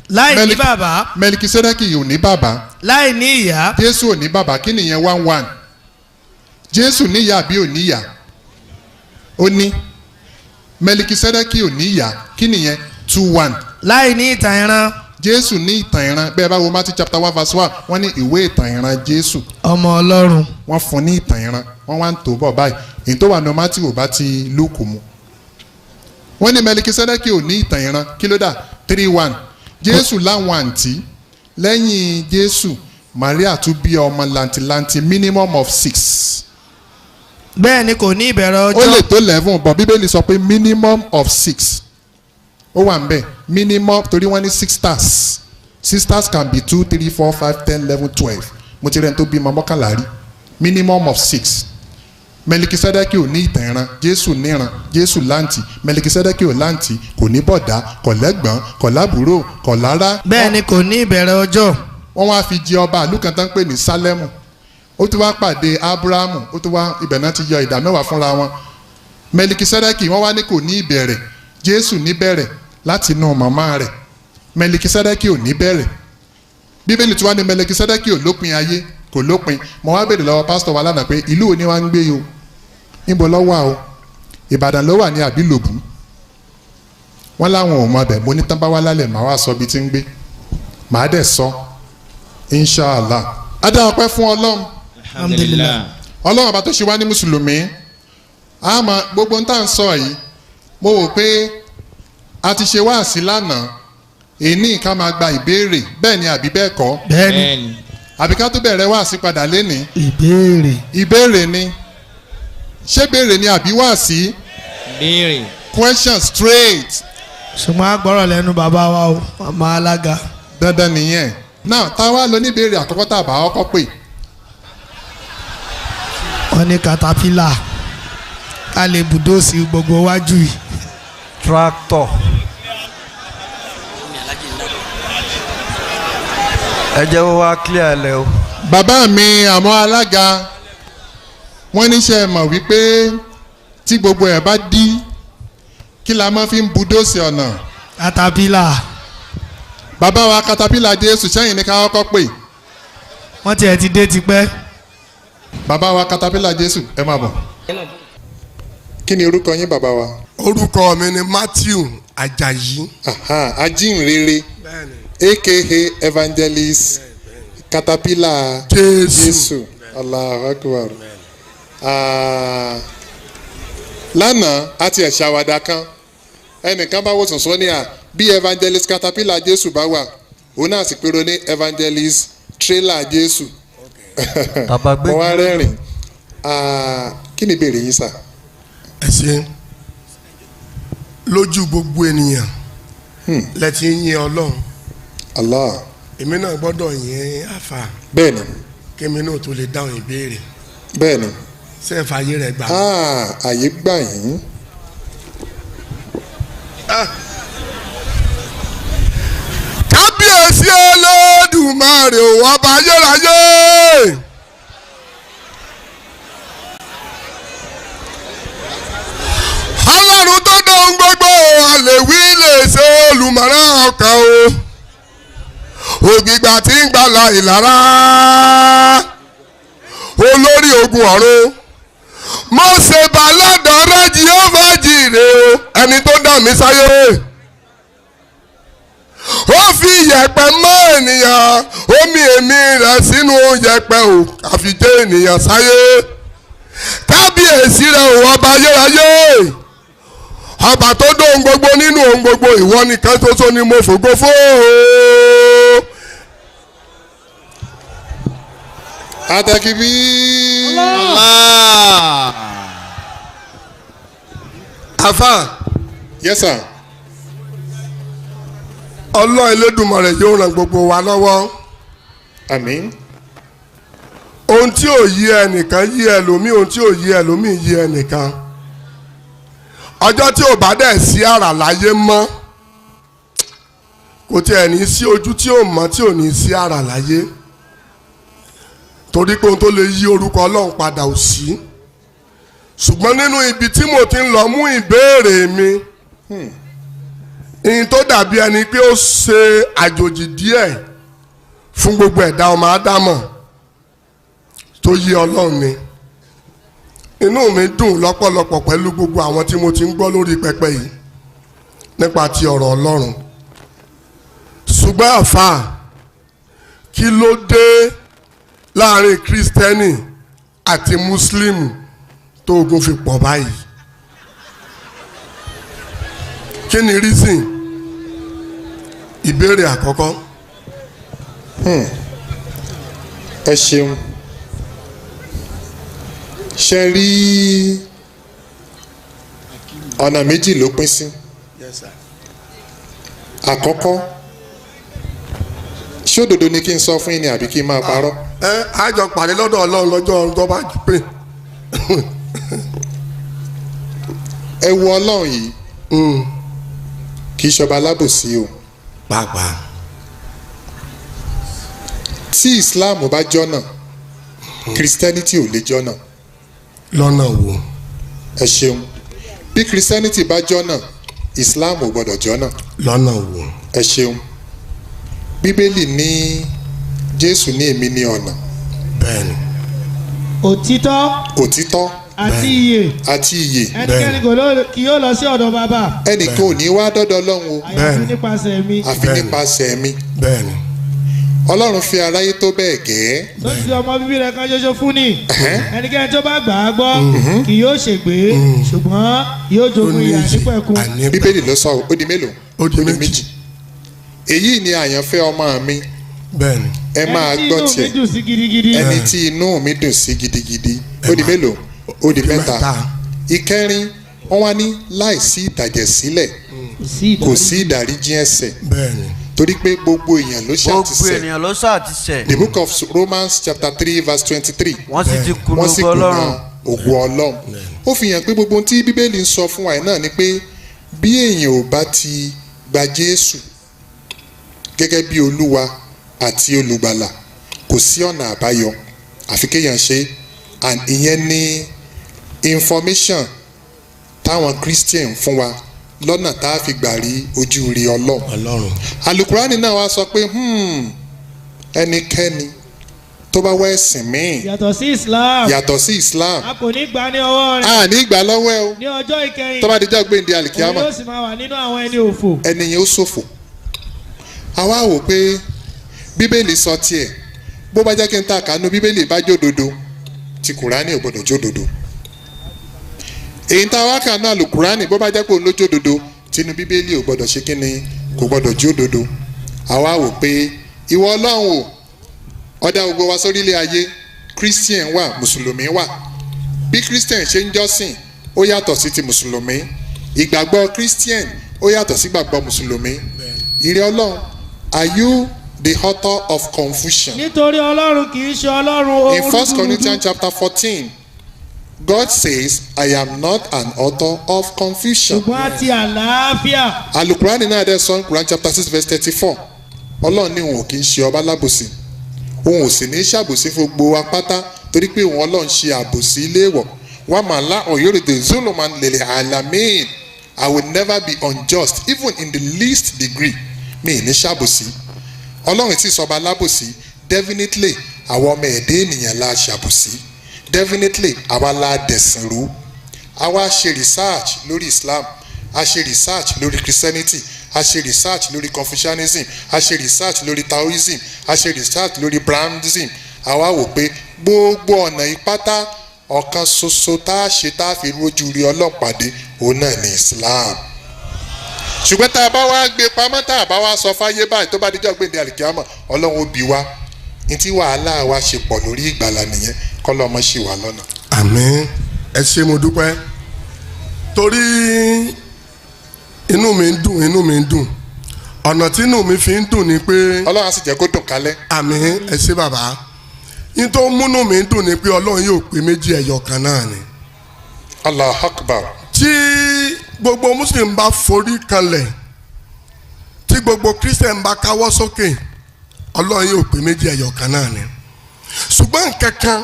Láì ní bàbá. Mẹlikisedeki ò ní bàbá. Láì ní ìyá. Jésù ò ní bàbá. Kí nìyẹn 1-1? Jésù níyà bí ò níyà ó ní Mẹlikisedeki ò níyà kí nìyẹn 2-1. láì ní ìtàn ìran. Jésù ní ìtàn ìran bẹ́ẹ̀ bá wo Matthew chapter 1 verse 1 wọ́n ní ìwé ìtàn ìran Jésù. ọmọ Ọlọ́run. wọ́n fún ní ìtàn ìran wọ́n wá ń tó bọ̀ báyìí èyí tó wà ní Matthew ò bá ti Lúùkù mu. wọ́n ní Mẹlikisedeki ò ní ìtàn ìran kí ló dà 3-1. Jésù láwọn àǹtí lẹ́yìn Jésù Maria tún bí ọmọ làǹtìlàǹtì minimum of 6. bẹ́ẹ̀ ni kò ní ìbẹ̀rẹ̀ ọjọ́. ó lè tó 11 but Bíbélì sọ pé minimum of 6 ó wà ń bẹ̀ minimum torí wọ́n ní 6 stars 6 stars can be 2, 3, 4, 5, 10, 11, 12 mo ti rẹ̀ ń tó bímọ mọ́kànlá rí minimum of 6. Mẹlikisedeki ò ní ìtàn ìran Jésù níran Jésù láǹtì Mẹlikisedeki ò láǹtì kò ní bọ̀dá kò lẹ́gbọ̀n kò lábúrò kò lára. bẹ́ẹ̀ ni kò ní ìbẹ̀rẹ̀ ọjọ́. wọ́n wá fi jẹ ọba ìlú kan tán pè ní Sálẹ́mù ó tún wá pàdé Ábúráhámù ó tún wá ibẹ̀ náà ti yọ ìdá mẹ́wàá fúnra wọn. Mẹlikisedeki wọ́n wá ní kò ní ìbẹ̀rẹ̀ Jésù ní bẹ̀rẹ̀ láti inú màmá rẹ̀ Mẹlikisedeki ò ní bẹ̀rẹ̀. Bíbélì tí wọ́n ní Mẹlikisedeki ò lópin ayé kò lópin mo wá béèrè lọ́wọ́ pásítọ̀ wa lánàá pé ìlú òní wa ń gbé o níbo ló wà o Ìbàdàn ló wà ní àbílòbù wọ́n láwọn ò mọ abẹ mo ní tán bá wá lálẹ́ màá wá sọ bí ti ń gbé màá dẹ̀ sọ inshallah adá ọpẹ́ fún Ọlọ́run alhamdulillah. Ọlọ́run àbá tó ṣe wá ní mùsùlùmí àmọ́ gbogbo ń tà ń sọ yìí mo wò pé a ti ṣe wáàsí lánàá èní ká máa gba ìbéèrè bẹ́ẹ̀ ni àbí bẹ́ẹ̀ kọ́ bẹ́ẹ̀ni. àbí ká tó bẹ̀rẹ̀ wáàsí padà lénìí. ìbéèrè ni ṣé béèrè ni àbí wáàsí. béèrè. question straight. ṣùgbọ́n a gbọ́rọ̀ lẹ́nu bàbá wa o ọmọ alága. dandan nìyẹn náà táwa lọ ní ìbéèrè àkọ́kọ́ tá a bá ọkọ́ pè. wọ́n ní Caterpillar a lè bùdóòsì gbogbo wájú yìí. tractor. ẹ jẹ́ wọ́n wá clear ẹ lẹ o. bàbá mi àmọ́ alága wọ́n níṣẹ́ mọ̀ wípé tí gbogbo ẹ̀ bá dí kí la máa fi ń budóòsì ọ̀nà. Caterpillar. bàbá wa Caterpillar Jésù sẹ́yìn ní ká kọ́kọ́ pè. wọ́n tiẹ̀ ti dé tipẹ́. bàbá wa Caterpillar Jésù ẹ máa bọ̀. kí ni orúkọ yín bàbá wa. orúkọ mi ni Matthew Ajayi. ajínrere aka evangelist Caterpillar Jésù Allahu Akbar. lánàá a ti ẹ̀ ṣàwàdà kan ẹnìkan bá wò sọ̀sọ́ ní à bí evangelist Caterpillar Jésù bá wà òun náà sì pérò ní evangelist tírélà Jésù mo wá rẹ́rìn kí ni ìbéèrè yín sà. ẹ ṣe lójú gbogbo ènìyàn lẹ́tí ń yin Ọlọ́run. Allah. èmi náà gbọ́dọ̀ yin àfà. bẹ́ẹ̀ni. kémi náà tó lè dáhùn ìbéèrè. bẹ́ẹ̀ni. sẹ́ẹ̀fà ayé rẹ̀ gbà. àyè gbà yín. kábíyèsí Olódùmarè ò wá bá yẹ́ráyé. Ọlọ́run tó dóhun gbogbo àlèwí lè ṣe olùmọ̀ràn ọkàn o. Ògbìgbà tí ń gbàlà ìlara olórí ogun ọ̀run. Mo ṣe bá lọ́dọ̀ rẹ̀ Jèhófà jírè o ẹni tó dá mi sáyé. Ó fi yẹ̀pẹ̀ mọ́ ènìyàn omi èmi rẹ̀ sínú yẹ̀pẹ̀ o àfijẹ́ ènìyàn sáyé. Kábíyèsí rẹ̀ ò ọba ayérayé. Ọba tó dóhun gbogbo nínú ohun gbogbo ìwọ nìkan ṣoṣo ni mo fògo fún o. Atakibi. Afa. Yes sir. Ọlọ́run Elédùmarè yóò ràn gbogbo wa lọ́wọ́. Àmín. Ohun tí ò yí ẹnìkan yí ẹlòmíì, ohun tí ò yí ẹlòmíì yí ẹnìkan. Ọjọ́ tí ò bá dẹ̀ sí àrà láyé mọ́ kò tiẹ̀ ní sí ojú tí ò mọ́ tí ò ní sí àrà láyé torí pé ohun tó lè yí orúkọ Ọlọ́run padà ò sí ṣùgbọ́n nínú ibi tí mo ti ń lọ mú ìbéèrè mi ìyìn tó dàbí ẹni pé ó ṣe àjòjì díẹ̀ fún gbogbo ẹ̀dá ọmọ Ádámọ̀ tó yí Ọlọ́run ni inú mi dùn lọ́pọ̀lọpọ̀ pẹ̀lú gbogbo àwọn tí mo ti ń gbọ́ lórí pẹpẹ yìí nípa ti ọ̀rọ̀ Ọlọ́run ṣùgbọ́n àfà kí ló dé láàrin kírísítẹ́nì àti mùsùlùmí tó ogun fi pọ̀ báyìí kí ni reason ìbéèrè àkọ́kọ́. ẹ ṣeun ṣe rí ọ̀nà méjì ló pín sí. Àkọ́kọ́ ṣé òdodo ni kí n sọ fún yín ni àbí kí n máa parọ́. àjọ pàdé lọ́dọ̀ Ọlọ́run lọ́jọ́ ọ̀run tó bá pè. ẹ wo Ọlọ́run yìí kì í ṣọba alábòsí o. pàápàá. tí Islam bá jọ́nà Christianity ò lè jọ́nà. lọ́nà wo. ẹ ṣeun bí Christianity bá jọ́nà Islam ò gbọ́dọ̀ jọ́nà. lọ́nà wo. ẹ ṣeun Bíbélì ní Jésù ní èmi ní ọ̀nà. bẹ́ẹ̀ni. òtítọ́ àti ìyè. ẹnikẹ́ni kì yóò lọ sí ọ̀dọ̀ bàbá. ẹnìkan ò ní wá dọ́dọ̀ Ọlọ́run o. àyàfi nípasẹ̀ mi. àfi nípasẹ̀ mi. bẹ́ẹ̀ni. Ọlọ́run fi aráyé tó bẹ́ẹ̀ gẹ́. tó ti ọmọ bíbí rẹ̀ kan ṣoṣo fún ni. ẹnikẹ́ni tó bá gbà á gbọ́ kì yóò ṣègbé ṣùgbọ́n yóò jogún ìyà nípẹ̀kun. Bíbélì ló sọ ó di mélòó. ó di méjì. èyí ni àyànfẹ́ ọmọ mi. bẹ́ẹ̀ni. ẹ máa gbọ́ tiẹ̀. ẹni tí inú mi dùn sí gidigidi. ó di mélòó. ó di mẹ́ta. ìkẹrin wọ́n wá ní láìsí ìtàjẹ̀sílẹ̀ kò sí ìdáríjì ẹ̀ṣẹ̀. bẹ́ẹ̀ni. torí pé gbogbo èèyàn ló ṣàtìṣẹ̀. gbogbo ènìyàn ló ṣàtìṣẹ̀. the book of Romans chapter 3 verse 23. wọ́n sì ti kùnà Ọlọ́run. ògo Ọlọ́run. ó fi hàn pé gbogbo tí Bíbélì ń sọ fún wa náà ni pé bí èèyàn ò bá ti gba Jésù gẹ́gẹ́ bí Olúwa àti olùgbàlà kò sí ọ̀nà àbáyọ àfi kéèyàn ṣe and ìyẹn ní information táwọn Christian fún wa lọ́nà tá a fi gbà rí ojú rí Ọlọ́run. Alukurani náà wá sọ pé ẹnikẹ́ni tó bá wá ẹ̀sìn míì yàtọ̀ sí Islam a kò ní gbà ní ọwọ́ rẹ̀. a ní gbà lọ́wọ́ ẹ o ní ọjọ́ ìkẹyìn tó bá dijọ́ gbèǹde alikiyama òun yóò sì máa wà nínú àwọn ẹni òfò. ẹnìyẹn ó ṣòfò. àwa wò pé Bíbélì sọ tiẹ̀ bó bá jẹ́ kí n ta kánú Bíbélì bá jódodo ti Kùránì ò gbọ́dọ̀ jódodo. èyí tá a wá kà náà Alukurani bó bá jẹ́ pé òun ló jódodo tinú Bíbélì ò gbọ́dọ̀ ṣe kíni kò gbọ́dọ̀ jódodo. àwa wò pé ìwọ Ọlọ́run o ọ̀dà gbogbo wa sórílẹ̀ ayé christian wà mùsùlùmí wà bí christian ṣe ń jọ́sìn ó yàtọ̀ sí ti mùsùlùmí ìgbàgbọ́ christian ó yàtọ̀ sí ìgbàgbọ́ mùsùlùmí ìrẹ́ ọlọ́run are you the author of confusion? nítorí ọlọ́run kì í ṣe ọlọ́run in 1 Corinthians chapter 14 God says I am not an author of confusion. ṣùgbọ́n àti àlàáfíà. alukurani náà dẹ́ sọ Quran chapter 6 verse 34 ọlọ́run ní òun kì í ṣe ọba lábòsí òun ò sì ní ṣàbòsí fún gbogbo wa pátá torí pé òun ọlọ́run ṣe àbòsí léèwọ̀ wà máa lá ọ̀yọ́rẹ̀dẹ̀ zuluman lèlè alamin I will never be unjust even in the least degree mi ní ṣàbòsí ọlọ́run tí sọba lábòsí definitely àwọn ọmọ ẹ̀dẹ́ ènìyàn la ṣàbòsí definitely àwa la dẹ̀sìn rú àwa ṣe research lórí Islam a ṣe research lórí Christianity a ṣe research lórí Confucianism a ṣe research lórí Taoism a ṣe research lórí Brahmanism àwa wò pé gbogbo ọ̀nà ìpátá ọ̀kan ṣoṣo tá a ṣe tá a fi rójú rí ọlọ́pàdé òun náà ní Islam ṣùgbọ́n tá a bá wá gbé pamọ́ tá a bá wá sọ fáyé báyìí tó bá dijọ́ gbèǹde àlìkíyàmọ̀ ọlọ́run ó bi wá ní tí wàhálà wa ṣe pọ̀ lórí ìgbàlà nìyẹn kọ́lọ́ ọmọ ṣì wà lọ́nà. àmín ẹ ṣé mo dúpẹ́ torí inú mi ń dùn ọ̀nà tí inú mi fi ń dùn ni pé ọlọ́run á sì jẹ́ kó dùn kálẹ̀. àmín ẹ ṣé bàbá yín tó múnú mi ń dùn ni pé ọlọ́run yóò pé méjì ẹyọ kan náà ni. Allahu Akbar. tí gbogbo muslim bá forí kanlẹ̀ tí gbogbo christian bá káwọ́ sókè ọlọ́run yóò pé méjì ẹyọ kan náà ni. ṣùgbọ́n nǹkan kan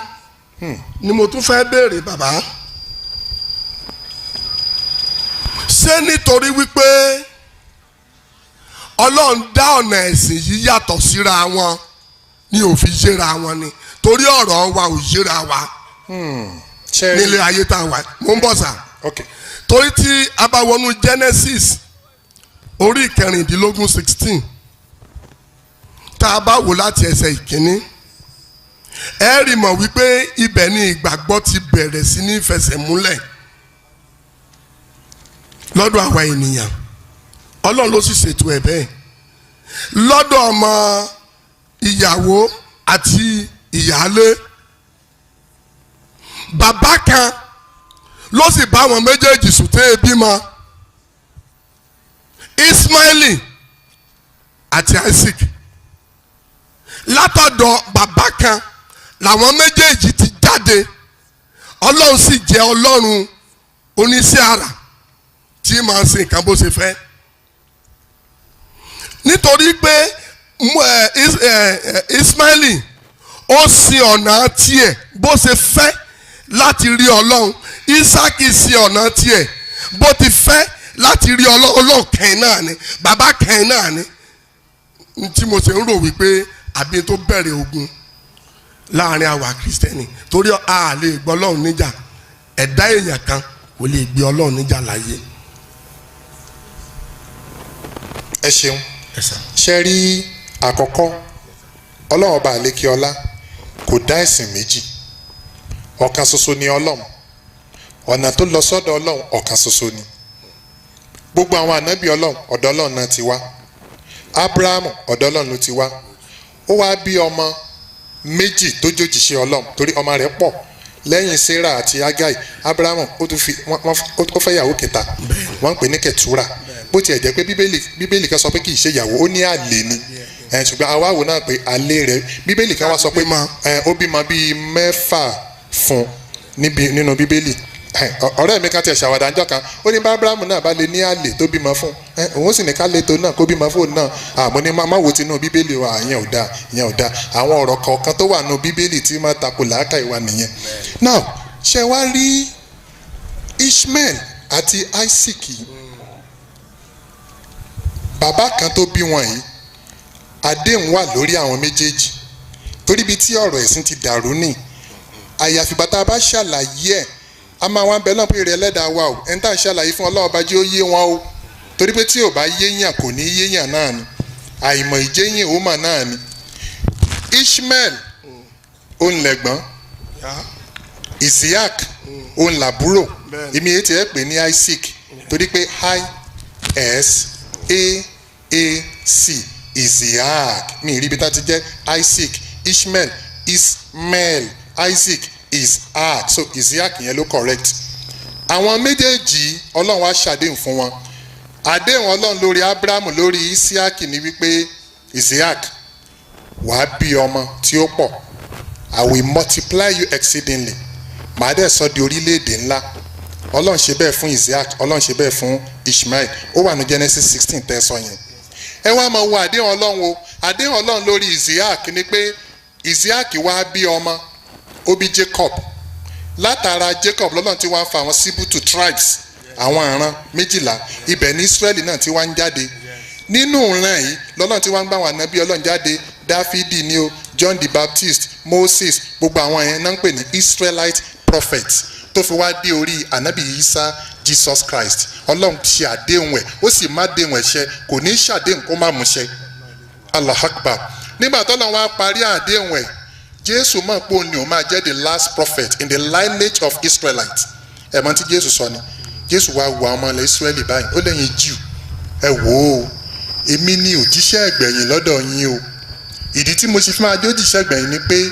ni mo tún fẹ́ béèrè bàbá ṣé nítorí wípé ọlọ́run dá ọ̀nà ẹ̀sìn yìí yàtọ̀ síra wọn ni ò fi yéra wọn ni torí ọ̀rọ̀ wa ò yéra wa nílé ayé tá a wà mo ń bọ̀ sà torí tí a bá wọnú Genesis orí ìkẹrìndínlógún 16 tá a bá wò láti ẹsẹ̀ ìkíní ẹ rí mọ̀ wípé ibẹ̀ ni ìgbàgbọ́ ti bẹ̀rẹ̀ sí ní fẹsẹ̀ múlẹ̀ lọ́dọ̀ àwa ènìyàn ọlọ́run ló sì ṣètò ẹ̀ bẹ́ẹ̀ lọ́dọ̀ ọmọ ìyàwó àti ìyálé bàbá kan ló sì bá àwọn méjèèjì sùtẹ́ bímọ Ismaili àti Isaac látọ̀dọ̀ bàbá kan làwọn méjèèjì ti jáde ọlọ́run sì jẹ́ ọlọ́run oníṣẹ́ àrà tí màá ṣe nǹkan bó ṣe fẹ́ nítorí pé Ismaili ó sin ọ̀nà tiẹ̀ bó ṣe fẹ́ láti rí ọlọ́run Isaki sin ọ̀nà tiẹ̀ bó ti fẹ́ láti rí ọlọ́run kẹ́hìn náà ni bàbá kẹ́hìn náà ni tí mo ṣe ń rò wípé àbí tó bẹ̀rẹ̀ ogun láàrin àwa Kristẹni torí a lè gbọ́ ọlọ́run níjà ẹ̀dá èèyàn kan kò lè gbé ọlọ́run níjà láyé. ẹ ṣeun ṣe rí àkọ́kọ́ ọlọ́run ọba àlékè ọlá kò dá ẹ̀sìn méjì ọ̀kan ṣoṣo ni ọlọ́run ọ̀nà tó lọ sọ́dọ̀ ọlọ́run ọ̀kan ṣoṣo ni gbogbo àwọn ànábì ọlọ́run ọ̀dọ̀ ọlọ́run náà ti wá Abrahamu ọ̀dọ̀ ọlọ́run ló ti wá ó wá bí ọmọ méjì tó jòjìṣẹ́ ọlọ́run torí ọmọ rẹ̀ pọ̀ lẹ́yìn Sarah àti Agai Abrahamu ó fẹ́ yàwó kẹta wọ́n ń pè ní Ketura bó tiẹ̀ jẹ́ pé bíbélì kan sọ pé kì í ṣe ìyàwó ó ní àlè ni ṣùgbọ́n àwa wò náà pé àlè rẹ̀ bíbélì kan wá sọ pé ó bímọ bíi mẹ́fà fún nínú bíbélì ọ̀rẹ́ mi kan tiẹ̀ ṣàwádà ńjọ́ kan ó ní bá Abrahamu náà bá lè ní àlè tó bímọ fún òun sì ní ká lè tó náà kó bímọ fún òun náà àmọ́ ní má wo tinú bíbélì wa ìyẹn ò dáa àwọn ọ̀rọ̀ kọ̀ọ̀kan tó wà nínú bíbélì tí máa tako làákàyè wa nìyẹn. now ṣe wá rí Ishmael àti Isaac bàbá kan tó bí wọn yìí àdéhùn wà lórí àwọn méjèèjì torí bí tí ọ̀rọ̀ ẹ̀sìn ti dàrú ní àyàfi bàtà bá ṣàlàyé ẹ̀ a máa wá bẹ náà pé rẹ ẹlẹ́dàá wa o ẹni tá à ń ṣàlàyé fún Ọlọ́run bá jẹ́ ó yé wọn o torí pé tí ò bá yéèyàn kò ní yéèyàn náà ni àìmọ̀ ìjéyìn òmà náà ni Ishmael òun lẹ̀gbọ́n Isaac òun làbúrò èmi èyí tí ẹ pè ní Isaac torí pé Isaac Isaac mi ìríbi tá ti jẹ́ Isaac Ishmael Ismael, Isaac Isaac, so Isaac yẹn ló correct. Àwọn méjèèjì ọlọ́run wá ṣàdéhùn fún wọn. Àdéhùn ọlọ́run lórí Abrahamu lórí Isaac ni wípé Isaac wàá bí ọmọ tí ó pọ̀. I will multiply you exceedingly. Màá dẹ̀ sọ di orílẹ̀-èdè ńlá. Ọlọ́run ṣe bẹ́ẹ̀ fún Isaac, ọlọ́run ṣe bẹ́ẹ̀ fún Ishmael. Ó wà ní Genesis 16 tẹ́sán yẹn. Ẹ wá máa wo àdéhùn ọlọ́run o. Àdéhùn ọlọ́run lórí Isaac ni pé Isaac wá bí ọmọ, ó bí Jacob. Látara Jacob lọ́lọ́run tí wọ́n fa àwọn Síbútù tribes, àwọn ìran 12. Ibẹ̀ ní Israeli náà tí wọ́n ń jáde. Nínú ìran yìí lọ́lọ́run tí wọ́n ń gbà wọn ànábì ọlọ́run jáde. Dáfídì ni o, John the Baptist, Moses, gbogbo àwọn yẹn náà ń pè ní Israelite prophets tó fi wá dé orí ànábì Isa Jesus Christ. Ọlọ́run ṣe àdéhùn ẹ̀, ó sì má déhùn ẹ̀ ṣẹ, kò ní ṣàdéhùn kó má mú ṣẹ. Allah Akbar. Nígbà tó lọ́n wá parí àdéhùn ẹ̀, Jésù mọ̀ pé òun ni òun máa jẹ́ the last prophet in the lineage of Israelites. Ẹ̀mọ́ tí Jésù sọ ni, Jésù wá wo àwọn ọmọ ilẹ̀ Israeli báyìí, ó lẹ́yìn Jew, ẹ wò ó, èmi ni òjíṣẹ́ ẹgbẹ̀yìn lọ́dọ̀ yín o. Ìdí tí mo ṣe fi máa jó òjíṣẹ́ ẹgbẹ̀yìn ni pé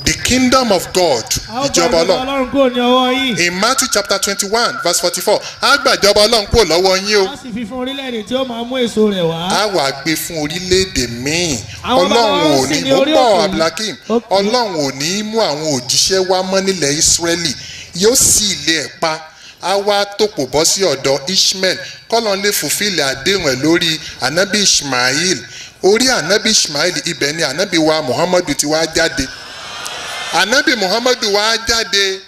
the kingdom of God, ìjọba Ọlọ́run. In Matthew chapter 21 verse 44, á gba ìjọba Ọlọ́run kúrò lọ́wọ́ yín o. a sì fi fún orílẹ̀-èdè tí ó máa mú èso rẹ̀ wá. á wà gbé fún orílẹ̀-èdè míì. Ọlọ́run ò ní ó bọ̀ Abdulhakeem, Ọlọ́run ò ní mú àwọn òjíṣẹ́ wá mọ́ nílẹ̀ Ísírẹ́lì, yóò sì ilé ẹ̀ pa. Á wá tòpò bọ́ sí ọ̀dọ̀ Ishmael, kọ́lọ́n lè fùfílẹ̀ àdéhùn ẹ̀ lórí ànábì Ishmael. Orí ànábì Ishmael ibẹ̀ ni ànábì wa Muhammadu ti wá jáde. Ànábì Muhammadu wá jáde.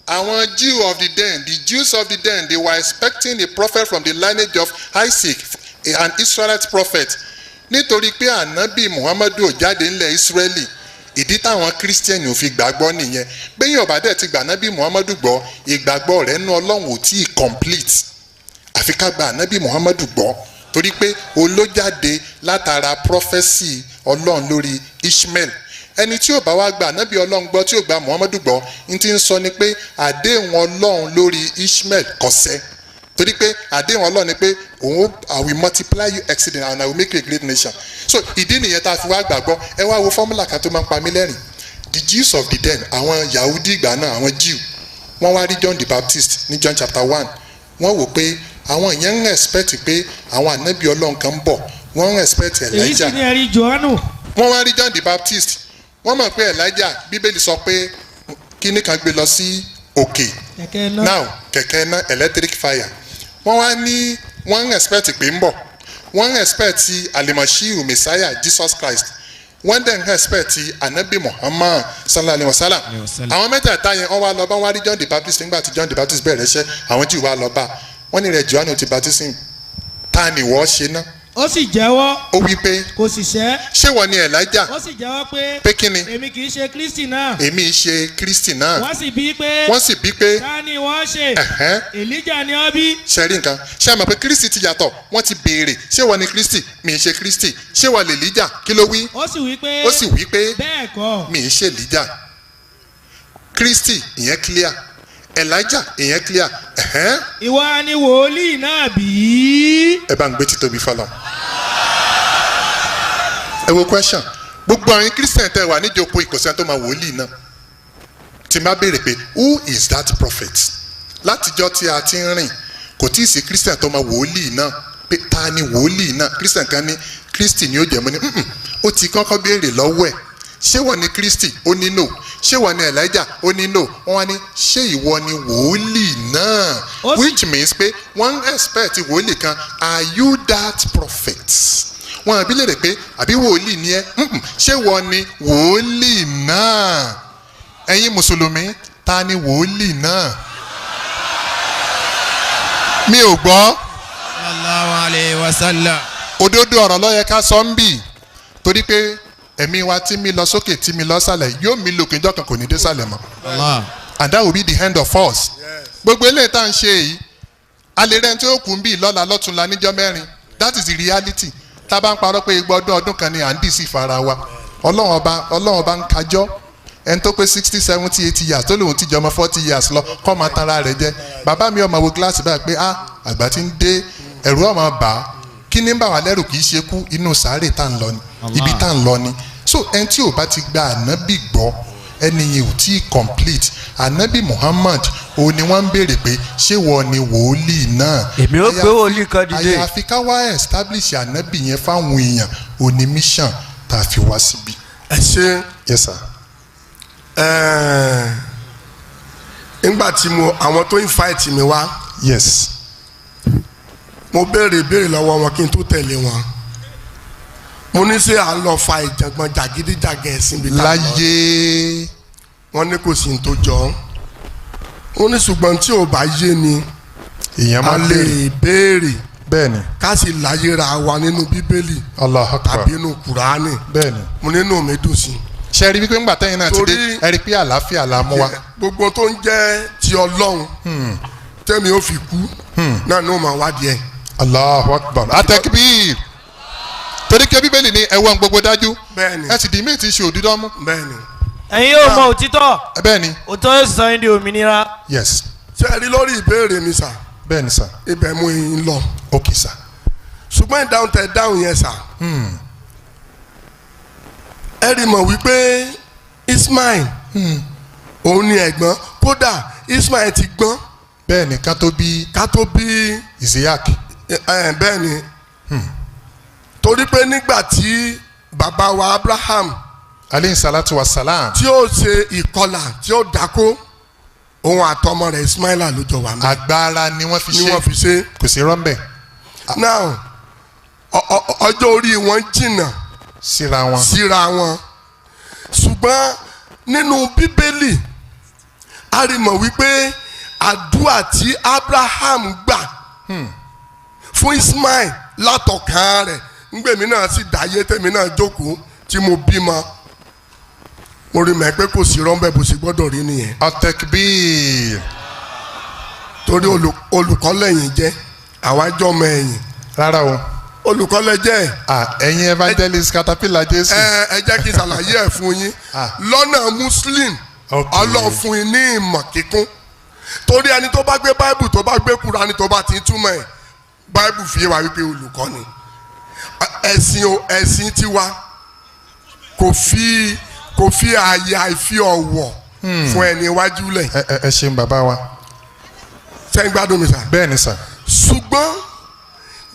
Àwọn Jew of the den, the Jews of the den, they were expecting a prophet from the lineage of Isaac, an Israelite prophet. Nítorí pé ànábì Muhammadu ò jáde ńlẹ̀ Israeli, ìdí táwọn Kírísítẹ́nì ò fi gbàgbọ́ nìyẹn. Bẹ́yìn ọ̀bà dẹ̀ ti gbà ànábì Muhammadu gbọ́, ìgbàgbọ́ rẹ̀ nú Ọlọ́run ò tí ì complete. Àfi ká gba ànábì Muhammadu gbọ́, torí pé olójáde látara prophesy Ọlọ́run lórí Ishmael. Ẹni tí ò bá wá gba ànábì Ọlọ́run gbọ́, tí ò gba Muhammadu gbọ́, n ti ń sọ ni pé àdéhùn Ọlọ́run lórí Ishmael kò ṣẹ. Torí pé àdéhùn Ọlọ́run ni pé òun I will multiply you exceedingly and I will make you a great nation. So ìdí nìyẹn tá a fi wá gbàgbọ́. Ẹ wá wo fọ́múlà kan tó máa ń pa mí lẹ́rìn. The Jews of the den, àwọn Yahudi ìgbà náà, àwọn Jew, wọ́n wá rí John the Baptist ní John chapter 1. Wọ́n wò pé àwọn èèyàn ń expect pé àwọn ànábì Ọlọ́run kan ń bọ̀. Wọ́n ń expect Elijah. èyí sì ni ẹ̀rí Jòhánù. Wọ́n wá rí John the Baptist. Wọ́n mọ̀ pé Elijah, Bíbélì sọ pé kíní kan gbé lọ sí òkè. Now kẹ̀kẹ́ iná electric fire. Wọ́n wá ní wọ́n ń expect pé ń bọ̀. Wọ́n ń expect Alimọ̀ṣíù Messiah Jesus Christ. Wọ́n dẹ̀ ń expect Anabi Muhammad sallallahu alayhi wa sallam. Àwọn mẹ́tẹ̀ẹ̀ta yẹn wọ́n wá lọ bá wọ́n rí John the Baptist nígbà tí John the Baptist bẹ̀rẹ̀ iṣẹ́. Àwọn Júù wá lọ bá. Wọ́n ní rẹ̀ Jòhánù ti baptism. Ta ni wọ́n ṣe ná? Ó sì jẹ́wọ́. Ó wí pé. Kò sì ṣẹ́. Ṣé wọ́n ni Elijah? Ó sì jẹ́wọ́ pé. Pé kí ni? Èmi kì í ṣe Kristi náà. Èmi ṣe Kristi náà. Wọ́n sì bí pé. Wọ́n sì bí pé. Ta ni wọ́n ṣe? Èlíjà ni ó bí. Ṣé rí nǹkan? Ṣé àmọ̀ pé Kristi ti yàtọ̀? Wọ́n ti béèrè. Ṣé wọ́n ni Kristi? Mi ì ṣe Kristi. Ṣé wọ́n lè Èlíjà? Kí ló wí? Ó sì wí pé. Ó sì wí pé. Bẹ́ẹ̀ kọ́. Mi ì ṣe Èlíjà. Kristi ìyẹn clear. Elijah ìyẹn clear. Ìwọ ni wòlíì náà bí. Ẹ bá ń gbé títóbi fọlọ́. Ẹ wo question. Gbogbo àwọn Christian tẹ wà níjókòó ìkọ̀sẹ́ tó máa wòlíì náà. Tí máa béèrè pé who is that prophet? Látijọ́ tí a ti ń rìn kò tí ì sí Christian tó máa wòlíì náà. Pé ta ni wòlíì náà? Christian kan ní Kristi ni ó jẹ́ mọ́ ní ó ti kọ́kọ́ béèrè lọ́wọ́ ẹ̀. Ṣé wọ́n ni Kristi? Ó ní no. Ṣé wọ́n ni Elijah? Ó ní no. Wọ́n wá ní ṣé ìwọ ni wòlíì náà? Which means pé wọ́n expect wòlíì kan, are you that prophet? Wọ́n àbí lè rè pé àbí wòlíì ni ẹ́? Ṣé wọ́n ni wòlíì náà? Ẹ̀yin Mùsùlùmí, ta ni wòlíì náà? Mi ò gbọ́. Sallallahu alayhi wa sallam. Òdodo ọ̀rọ̀ ló yẹ ká sọ ń bì torí pé ẹ̀mí wa tí mi lọ sókè tí mi lọ sàlẹ̀ yóò mi lòkè ìjọ kan kò ní dé sàlẹ̀ mọ́. And that will be the end of us. Gbogbo eléyìí tá à ń ṣe yìí alẹ́ rẹ̀ tí ó kù ń bì lọ́la lọ́túnla níjọ́ mẹ́rin. That is the reality. Tá a bá ń parọ́ pé igbó ọdún kan ni à ń dì sí ìfara wa. Ọlọ́run ọba ń kájọ́. Ẹni tó pé 60, 70, 80 years tó lòun ti jọmọ 40 years lọ kọ́ máa tanra rẹ̀ jẹ́. Bàbá mi ọmọ wo kíláàsì báyìí pé àgbà ti ń dé ẹ̀rù ọmọ bà á. Kí ni ń bà wá lẹ́rù kì í ṣe kú inú sàárè tá à ń lọ ni ibi tá à ń lọ ni so ẹni tí ò bá ti gba ànábì gbọ́ ẹni yẹn ò tí ì complete ànábì Muhammad òun ni wọ́n ń béèrè pé ṣé wọ́n ni wòlíì náà. èmi ò gbé wòlíì kan dìde. àyàfi ká wá establish ànábì yẹn fáwọn èèyàn òní mission tá a fi wá síbi. ẹ ṣe. yes sir. nígbà tí àwọn tó ń fight mi wá. yes. mo béèrè ìbéèrè lọ́wọ́ wọn kí n tó tẹ̀lé wọn. mo ní ṣé à ń lọ fa ìjàngbọ̀n jàgídíjàgẹ̀ ẹ̀sìn bíi táwọn. láyé. wọ́n ní kò sí ní tó jọ. ó ní ṣùgbọ́n tí ò bá yé ni. èèyàn máa lè béèrè. bẹ́ẹ̀ni. ká sì láyéra wa nínú bíbélì. Allahu Akbar. tàbí inú kùránì. bẹ́ẹ̀ni. mo nínú mi dùn sí. ṣe rí wípé ńgbà tẹ́yìn náà ti dé ẹ rí pé àlàáfíà la mú wa. gbogbo tó ń jẹ́ ti ọlọ́run tẹ́mi ó fi kú náà ní o máa wá díẹ̀. Allahu Akbar. Atakbir. torí kẹ́ bíbélì ní ẹ̀wọ̀n gbogbo dájú. bẹ́ẹ̀ni. ẹ sì di méjì ṣe òdìdọ́ mú. bẹ́ẹ̀ni. ẹ̀yin yóò mọ òtítọ́. bẹ́ẹ̀ni. òtítọ́ yóò sọ yín di òmìnira. yes. ṣe rí lórí ìbéèrè mi sà. bẹ́ẹ̀ni sà. ibẹ̀ mú yín lọ. ok sà. ṣùgbọ́n ìdáhùn tẹ dáhùn yẹn sà. ẹ rí mọ̀ wípé Ismail òun ni ẹ̀gbọ́n kódà Ismail ti gbọ́n. bẹ́ẹ̀ni ká tó bí Isiaq. bẹ́ẹ̀ni torí pé nígbà tí bàbá wa Abraham aleyhi salatu wa salam tí ó ṣe ìkọlà tí ó dákó òun àtọmọ rẹ̀ Ismaila ló jọ wà mí. agbára ni wọ́n fi ṣe kò sí rọ́mbẹ̀. now ọjọ́ orí wọn jìnnà síra wọn ṣùgbọ́n nínú bíbélì a rí mọ̀ wípé àdúrà tí Abraham gbà fún Ismail látọkàn rẹ̀ ngbèmí náà sì dáyé tèmi náà jókòó tí mo bímọ mo rí mọ̀ pé kò sí rọ́ńbẹ́ bó ṣe gbọ́dọ̀ rí nìyẹn. Atakbir. torí olùkọ́ lẹ́yìn jẹ́ àwájọ́ ọmọ ẹ̀yìn. rárá o. olùkọ́ lẹ jẹ́. ẹ̀yin evangelist caterpillar Jésù. ẹ jẹ́ kí n ṣàlàyé ẹ̀ fún yín lọ́nà muslim Ọlọ́run fún yín ní ìmọ̀ kíkún torí ẹni tó bá gbé báìbù tó bá gbé Kùránì tó bá ti túmọ̀ ẹ̀ báìbù fi wá wípé olùkọ́ ni ẹ̀sìn tiwa kò fi ààyè àìfi ọ̀wọ̀ fún ẹni iwájú lẹ̀. ẹ ṣeun bàbá wa. sẹ́yìn gbádùn mi sà. bẹ́ẹ̀ ni sà. ṣùgbọ́n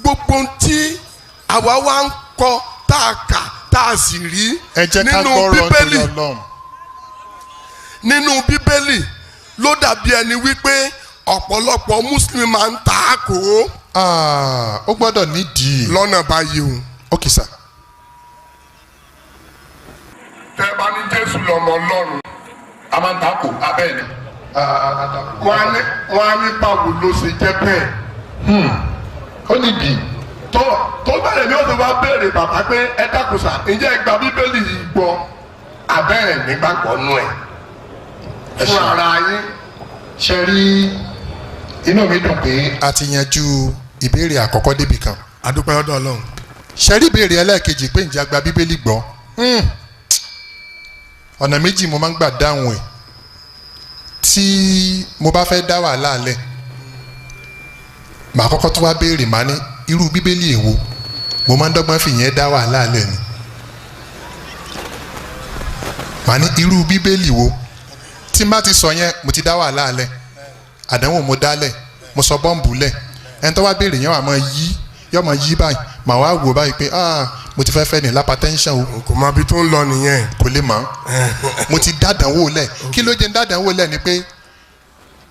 gbogbo tí àwa wá ń kọ́ tá a kà tá a sì rí nínú bíbélì ló dàbí ẹni wípé ọ̀pọ̀lọpọ̀ muslim máa ń ta á kó. ó gbọ́dọ̀ nídìí. lọ́nà báyìí o. ok sir. tẹ́ bá ní Jésù lọ́mọ Ọlọ́run a máa ń ta kó abẹ́ ni. wọ́n á ní báwo ló ṣe jẹ́ bẹ́ẹ̀. ó nídìí. tó bẹ̀rẹ̀ ní òṣèlú wa béèrè bàbá pé ẹ dákun sà ǹjẹ́ ẹ gba bíbélì yìí gbọ́ abẹ́ ẹ̀ nígbàgbọ́ nú ẹ̀ fún ara yín. ṣe rí inú mi dùn pé a ti yanjú ìbéèrè àkọ́kọ́ débi kan. adúpẹ́ ọ̀dọ̀ Ọlọ́run. ṣe rí ìbéèrè ẹlẹ́ẹ̀kejì pé ǹjẹ́ a gba bíbélì gbọ́. ọ̀nà méjì mo máa ń gbà dáhùn ẹ̀ tí mo bá fẹ́ dá wàhálà lẹ̀ màá kọ́kọ́ tó wá béèrè màá ní irú bíbélì èwo mo máa ń dọ́gbọ́n fìyẹn dá wàhálà lẹ̀ ni màá ní irú bíbélì wo tí n bá ti sọ yẹn mo ti dá wàhálà lẹ̀ àdánwò mo dálẹ̀ mo sọ bọ́ǹbù lẹ̀ ẹni tó wá béèrè yẹn wà máa yí yọ máa yí báyìí màá wá wò báyìí pé mo ti fẹ́ ní lápátẹ́ńṣàn o. kò mọ ibi tó ń lọ nìyẹn. kò lè mọ̀ mo ti dádánwò lẹ̀ kí ló jẹ́ ń dádánwò lẹ̀ ni pé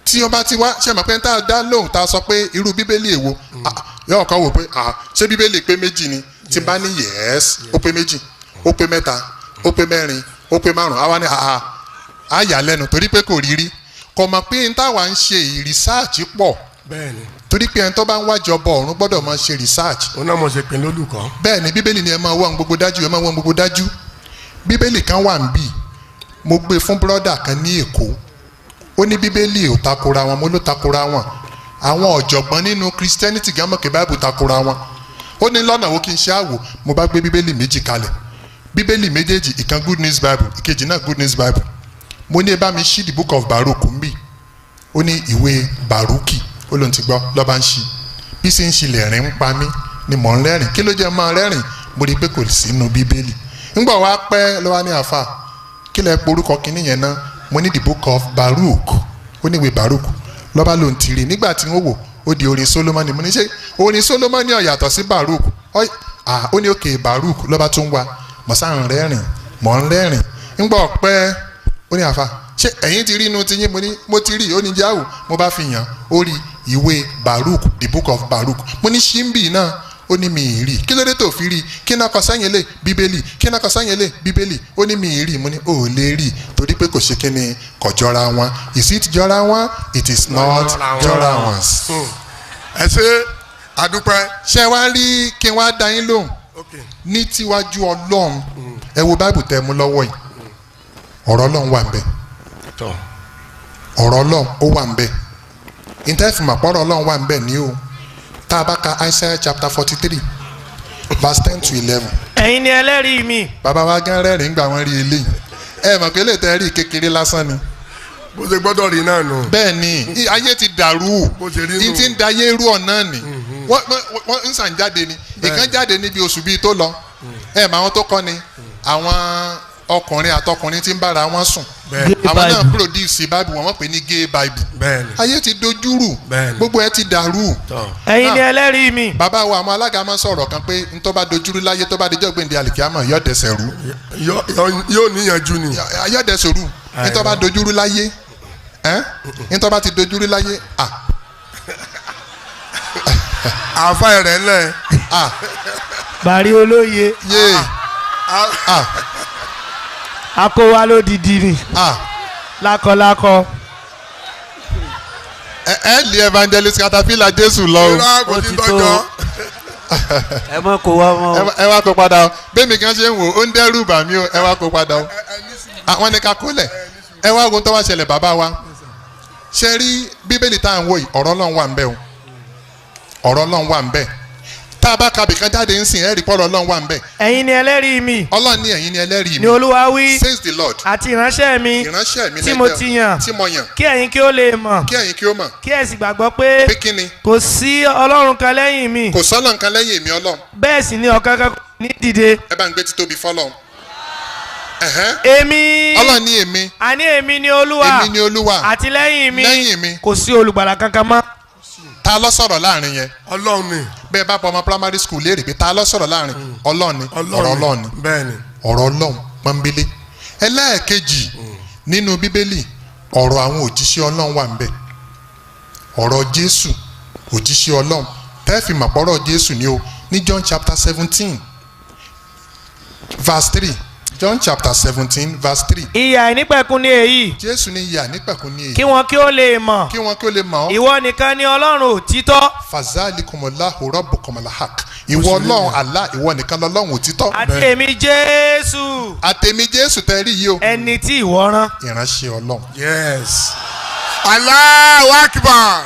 tí wọ́n bá ti wá ṣe mọ̀ pé tá a dá lóhùn tá a sọ pé irú bíbélì èwo yóò kọ́ wò pé ṣé bíbélì pé méjì ni tí n bá ní yẹ́s ó pé méjì ó pé mẹ́ta ó pé mẹ́rin ó pé márùn-ún àwa ní á yà lẹ́nu torí pé kò rí rí kò mọ̀ pé n táwa ń ṣe ìrìsáàjì pọ̀ torí pé ẹni tó bá ń wájọ bọ̀ ọ̀run gbọ́dọ̀ máa ṣe research. ó náà mo ṣe pin lólùkọ́. bẹ́ẹ̀ ni bíbélì ni ẹ máa wọ́n gbogbo dájú ẹ máa wọ́n gbogbo dájú bíbélì kan wà ń bì mo gbé fún bírọ́dà kan ní Èkó ó ní bíbélì ò takora wọn mo ló takora wọn àwọn ọ̀jọ̀gbọ́n nínú Christianity gan mọ̀ pé Bible takora wọn ó ní lọ́nà wo kí n ṣe àwò mo bá gbé bíbélì méjì kalẹ̀ bíbélì méjèèjì ìkan Good News Bible ìkejì náà Good News Bible mo ní ẹ bá mi ṣí the book of Baruch ń bì ó ní ìwé Baruki ó lóun ti gbọ́ lọ́ba ń ṣí bí ṣe ń ṣe lè rìn ń pa mí ni mò ń rẹ́rìn kí ló jẹ́ máa rẹ́rìn mo rí i pé kò sí inú bíbélì ńgbà wá pẹ́ ló wá ní àfa kí lẹ porúkọ kínní yẹn náà mo ní the book of Baruch ó ní ìwé Baruch lọ́ba ló ń tiri nígbà tí wọ́n wò ó di orin Solomoni mo ní ṣe orin Solomoni ó yàtọ̀ sí Baruch ó ní òkè Baruch lọ́ba tó ń wa mọ̀sán rẹ́rìn mọ̀ ń rẹ́rìn ńgbà ọ̀pẹ́ ó ní àfa ṣé ẹ̀yin ti rí inú ti yín mo ti rí ó ní jáwù mo bá fi hàn ó rí ìwé Baruch the book of Baruch mo ní ṣíńbì náà ó ní mi ì rí kí ló dé tó fi rí kí náà kọ sẹ́yìn lé bíbélì kí náà kọ sẹ́yìn lé bíbélì ó ní mi ì rí mo ní ò lè rí torí pé kò ṣe kí ni kò jọra wọn is it jọra wọn it is not jọra wọn. ẹ ṣe àdúpẹ́. ṣé wàá rí kí wọ́n á dá yín lóhùn ní tíwájú Ọlọ́run ẹ wo báìbù tẹ́ mú lọ́wọ́ yìí ọ̀rọ̀ Ọlọ́run wà ń bẹ̀ ọ̀rọ̀ Ọlọ́run ó wà ń bẹ̀ ìtẹ́fìmọ̀ pọ̀rọ̀ Ọlọ́run wà ń bẹ̀ ní o tá a bá ka Isaiah chapter 43 verse 10 to 11. ẹ̀yin ni ẹlẹ́rìí mi. bàbá wa gán rẹ́rìn gbà wọ́n rí eléyìí ẹ mọ̀ pé lè tẹ́ rí kékeré lásán ni. bó ṣe gbọ́dọ̀ rí náà nù. bẹ́ẹ̀ ni ayé ti dàrú ní ti ń da ayé rú ọ̀nà ni wọ́n ń sàn jáde ni ìkan jáde níbi oṣù bíi tó lọ ẹ mọ̀ àwọn tó kọ́ ni àwọn ọkùnrin àtọkùnrin tí ń bára wọn sùn àwọn náà produce bible wọn pè ní gay bible ayé ti dojúrú gbogbo ẹ ti dàrú. ẹ̀yin ni ẹlẹ́rìí mi. bàbá wa àwọn alága máa ń sọ̀rọ̀ kan pé ntọ́ bá dojúrú láyé tó bá dijọ́ gbèǹde àlìkíámọ̀ yóò dẹsẹ̀ rú. yóò níyànjú ni. yóò dẹsẹ̀ rú ntọ́ bá dojúrú láyé ntọ́ bá ti dojúrú láyé. àfa rẹ̀ ńlẹ̀. bàrí olóye. akówá ló didi ni lákọlákọ. ẹ lé evangelist Caterpillar Jésù lọ o. ó ti tó ẹ mọ kó wá mọ. ẹ wá kó padà o bẹ́ẹ̀mi kan ṣe ń wò ó ń dẹ́rù bà mí o ẹ wá kó padà o. àwọn ní ká kólẹ̀ ẹ wá ogun tó wá ṣẹlẹ̀ bàbá wa ṣe rí bíbélì tá à ń wò yìí ọ̀rọ̀ Ọlọ́run wà ń bẹ̀ o ọ̀rọ̀ Ọlọ́run wà ń bẹ̀ tá a bá ka bìkan jáde ń sìn ẹ́ rí pọ́lọ́ Ọlọ́run wà ń bẹ̀. ẹ̀yin ni ẹlẹ́rìí mi. Ọlọ́run ní ẹ̀yin ni ẹlẹ́rìí mi. ni Olúwa wí. says the Lord. àti ìránṣẹ́ mi. ìránṣẹ́ mi tí mo ti yàn. tí mo yàn. kí ẹ̀yin kí ó lè mọ̀. kí ẹ̀yin kí ó mọ̀. kí ẹ sì gbàgbọ́ pé. pé kí ni. kò sí Ọlọ́run kan lẹ́yìn mi. kò sọ́lọ́run kan lẹ́yìn mi Ọlọ́run. bẹ́ẹ̀ sì ni ọ̀kan kan ní dìde. ẹ bá ń gbé títóbi fọ́lọ́run. èmi. Ọlọ́run ní èmi. àní èmi ni Olúwa. èmi ni Olúwa. àti lẹ́yìn mi. lẹ́yìn mi. kò sí olùgbàlà kankan mọ́. ta ló sọ̀rọ̀ láàrin yẹn. Ọlọ́run ni. bẹ́ẹ̀ bá bọ ọmọ primary school léèrè pé ta ló sọ̀rọ̀ láàrin. Ọlọ́run ni ọ̀rọ̀ Ọlọ́run ni. bẹ́ẹ̀ni. ọ̀rọ̀ Ọlọ́run pọ́nbélé. ẹlẹ́ẹ̀kejì nínú bíbélì ọ̀rọ̀ àwọn òjíṣẹ́ Ọlọ́run wà ń bẹ̀. ọ̀rọ̀ Jésù òjíṣẹ́ Ọlọ́run tẹ́ẹ̀fì màpọ̀rọ̀ Jésù ni o ní John chapter 17 verse 3. John chapter 17 verse 3. ìyà ìnípẹ̀kun ni èyí. Jésù ní ìyà ìnípẹ̀kun ni èyí. kí wọn kí ó lè mọ̀. kí wọn kí ó lè mọ̀. ìwọ nìkan ni Ọlọ́run òtítọ́. fazalikumullahu rabbukumul haq. ìwọ Ọlọ́run Allah ìwọ nìkan lọ́lọ́run òtítọ́. àti èmi Jésù. àtèmi Jésù tẹ́rí yìí o. ẹni tí ìwọ rán. ìránṣẹ́ Ọlọ́run. yes. Allahu Akbar.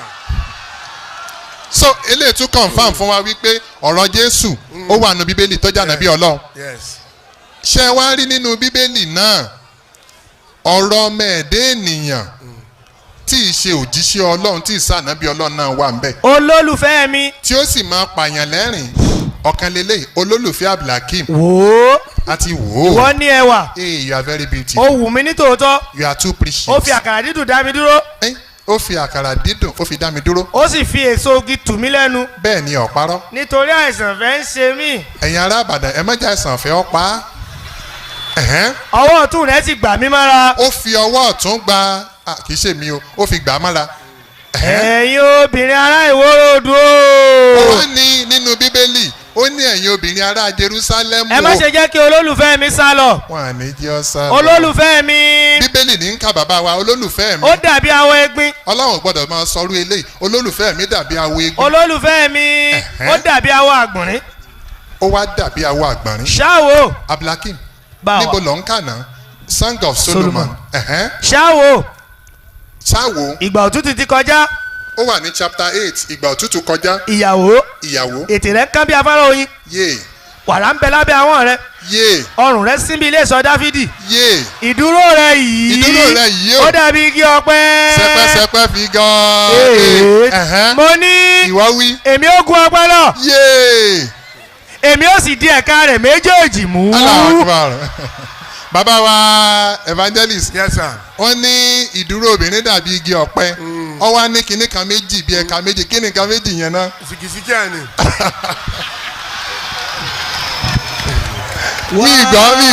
so eléyìí tún confam fún wa wípé ọ̀rọ̀ Jésù ó wà nínú bíbélì tó jẹ́ ànábì Ọlọ́run. yes. ṣé wá rí nínú bíbélì náà ọ̀rọ̀ mẹ́ẹ̀dẹ́ ènìyàn tí ì ṣe òjíṣẹ́ Ọlọ́run tí ì sànábì Ọlọ́run náà wà ń bẹ̀. olólùfẹ́ mi. tí ó sì máa pààyàn lẹ́rìn ọ̀kan lélẹ̀ olólùfẹ́ Abdulhakeem. wò ó. àti wò ó. ìwọ ní ẹwà. you are very beautiful. ó wù mí ní tòótọ́. you are too precious. ó fi àkàrà dídùn dá mi dúró. ó fi àkàrà dídùn ó fi dá mi dúró. ó sì fi èso ogi tù mí lẹ́nu. bẹ́ẹ̀ ni ọ̀parọ́. nítorí àìsàn fẹ́ ń ṣe mí. ẹ̀yin ará Ìbàdàn ẹ má jẹ́ àìsàn fẹ́ ọ́ pa á. ọwọ́ ọ̀tún rẹ̀ sì gbà mí mára. ó fi ọwọ́ ọ̀tún gba kì í ṣe mi o ó fi gbà á mára. ẹ̀yin obìnrin ará Ìwó-Road o. ó ní nínú bíbélì ó ní ẹ̀yin obìnrin ará Jerusalem o. ẹ má ṣe jẹ́ kí olólùfẹ́ mi sá lọ. wọn à ní jẹ́ ọ sá lọ. olólùfẹ́ mi. bíbélì ní ń ka bàbá wa olólùfẹ́ mi. ó dàbí awọ egbin. Ọlọ́run gbọ́dọ̀ máa sọrú eléyìí olólùfẹ́ mi dàbí awọ egbin. olólùfẹ́ mi ó dàbí awọ àgbọ̀nrín. ó wá dàbí awọ àgbọ̀nrín. ṣáwo. Abdulhakeem níbo lọ ń kà náà Song of Solomon. ṣáwo. ṣáwo. ìgbà òtútù ti kọjá. ó wà ní chapter 8 ìgbà òtútù kọjá. ìyàwó. ètè rẹ̀ ń kán bí afárá oyin. wàrà ń bẹ lábẹ́ àwọn rẹ̀. ọrùn rẹ̀ sín bí ilé ìsọ Dáfídì. ìdúró rẹ̀ yìí. ó dàbí igi ọ̀pẹ. sẹpẹsẹpẹ fi gan. mo ní. ìwọ wí. èmi ó gun ọ̀pẹ lọ. èmi ó sì di ẹ̀ka rẹ̀ méjèèjì mú. bàbá wa evangelist. yes sir. wọ́n ní ìdúró obìnrin dàbí igi ọ̀pẹ. ó wá ní kinní kan méjì bí ẹ̀ka méjì kíni kan méjì yẹn náà. sìkìsìkì ẹ̀ ni. mi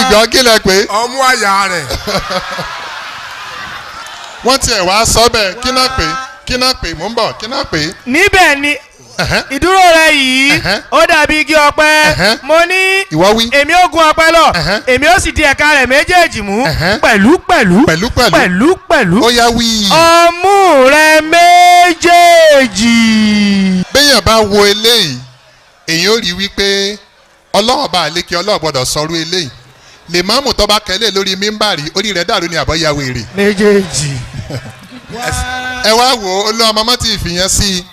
ìgbọ́ kí lẹ pé. ọmú àyà rẹ̀. wọ́n tiẹ̀ wá sọ bẹ́ẹ̀ kí náà pè mò ń bọ̀ kí náà pè. níbẹ̀ ni ìdúró rẹ yìí ó dàbí igi ọ̀pẹ mo ní èmi ó gun ọ̀pẹ lọ èmi ó sì di ẹ̀ka rẹ̀ méjèèjì mú pẹ̀lú ó yá wí. ọmú rẹ méjèèjì. béèyàn bá wo eléyìí èyàn ó rí wípé ọlọ́run bá àlékè ọlọ́run gbọ́dọ̀ sọrú eléyìí lè máàmù tó bá kẹ́lẹ́ lórí mímbàrí orí rẹ̀ dàrú ni àbọ̀yá wèrè. méjèèjì. ẹ wá wò ó lọ́wọ́ mọ́mọ́ tí ìfìyàn sí i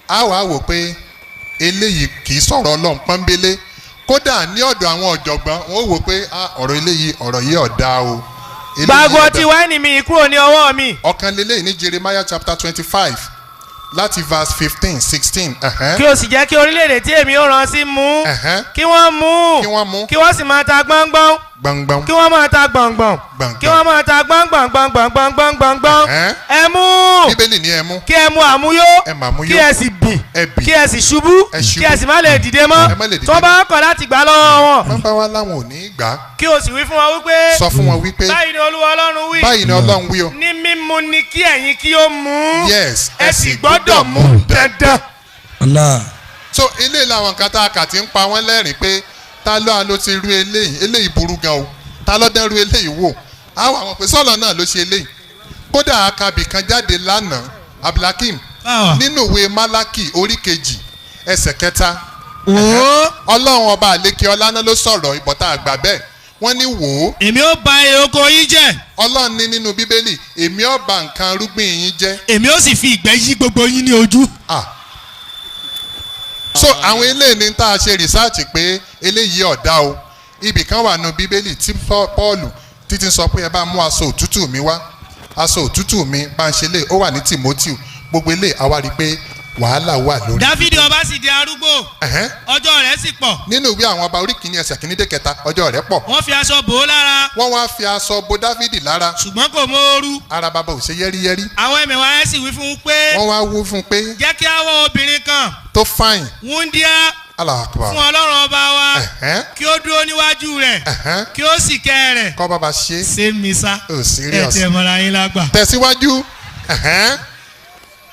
á wàá wò pé eléyìí kì í sọ̀rọ̀ ọlọ́run pọ́nbélé kódà ní ọ̀dọ̀ àwọn ọ̀jọ̀gbọ́n wọ́n wò pé ọ̀rọ̀ eléyìí ọ̀dà o. gbàgbọ́ tí wáìnì mi kúrò ní ọwọ́ mi. ọ̀kan lélẹ́yìn ní Jeremiah chapter 25 láti verse 15-16. kí o sì jẹ́ kí orílẹ̀-èdè tí èmi ó rán sí mú kí wọ́n mú kí wọ́n sì máa ta gbọ́ngbọ́n kí wọ́n máa ta gbọ̀ngbọ̀n kí wọ́n máa ta gbọ̀ngbọ̀ngbọ̀ngbọ̀ngbọ̀ngbọ̀ngbọ̀ngbọ̀n ẹ mú bíbélì ní ẹ mú kí ẹ mú àmúyó kí ẹ sì bì kí ẹ sì ṣubú kí ẹ sì má lè dìde mọ́ tó bá kọ̀ láti gbà lọ́wọ́ wọn. wọ́n bá wá láwọn ò ní gbà. kí o sì wí fún wọn wípé sọ fún wọn wípé báyìí ni Olúwa Ọlọ́run wí báyìí ni Ọlọ́run wí o. ní mímu ni kí ẹ̀yin kí ó mú yes ẹ sì gbọ́dọ̀ mú dandan. so ilé làwọn kan tá a kà ti ń pa wọ́n lẹ́rìn pé ta ló ti rú eléyìí burú gan o ta ló dẹ́rù eléyìí wò àwọn àwọn pé sọ́ọ̀lọ́ náà ló ṣe eléyìí kódà akabì kan jáde lánàá Abdulhakeem nínú ìwé Málákì orí 2 ẹsẹ̀ 3 ọlọ́run ọba àlékè ọlánà ló sọ̀rọ̀ ìbọ̀tà àgbà bẹ́ẹ̀ wọ́n ní wò ó. èmi ó ba èrè oko yín jẹ́. ọlọ́run ní nínú bíbélì èmi ó ba nǹkan arúgbìn yín jẹ́. èmi ó sì fi ìgbẹ́ yí gbogbo yín ní ojú. so àwọn eléyìí ní tá a ṣe rìsáàtì pé eléyìí ọ̀dà o ibì kan wà nù bíbélì tí Pọ́ọ̀lù títí sọ pé ẹ bá mú aṣọ òtútù mi wá aṣọ òtútù mi bá ń ṣe lé ó wà ní Timothy gbogbo ilé àwa rí i pé wàhálà wà lórí. Dáfídì ọba sì di arúgbó ọjọ́ rẹ̀ sì pọ̀. nínú ìwé àwọn ọba orí kìíní ẹsẹ̀ kìíní dé 3 ọjọ́ rẹ̀ pọ̀. wọ́n fi aṣọ bò ó lára. wọ́n wá fi aṣọ bo Dáfídì lára. ṣùgbọ́n kò móoru. ara bàbá ò ṣe yẹ́rìyẹ́rì. àwọn ẹ̀mẹ̀wá rẹ̀ sì wí fún un pé. wọ́n wá wú fún un pé. jẹ́ kí á wọ obìnrin kan. tó fáìn. wúndíá. fún Ọlọ́run ọba wa. kí ó dúró níwájú rẹ̀. kí ó sì kẹ́ rẹ̀. kọ́ bàbá ṣe. ṣé mi sá. oh serious. ẹ tiẹ̀ mọ́ra yín lágbà. tẹ̀síwájú.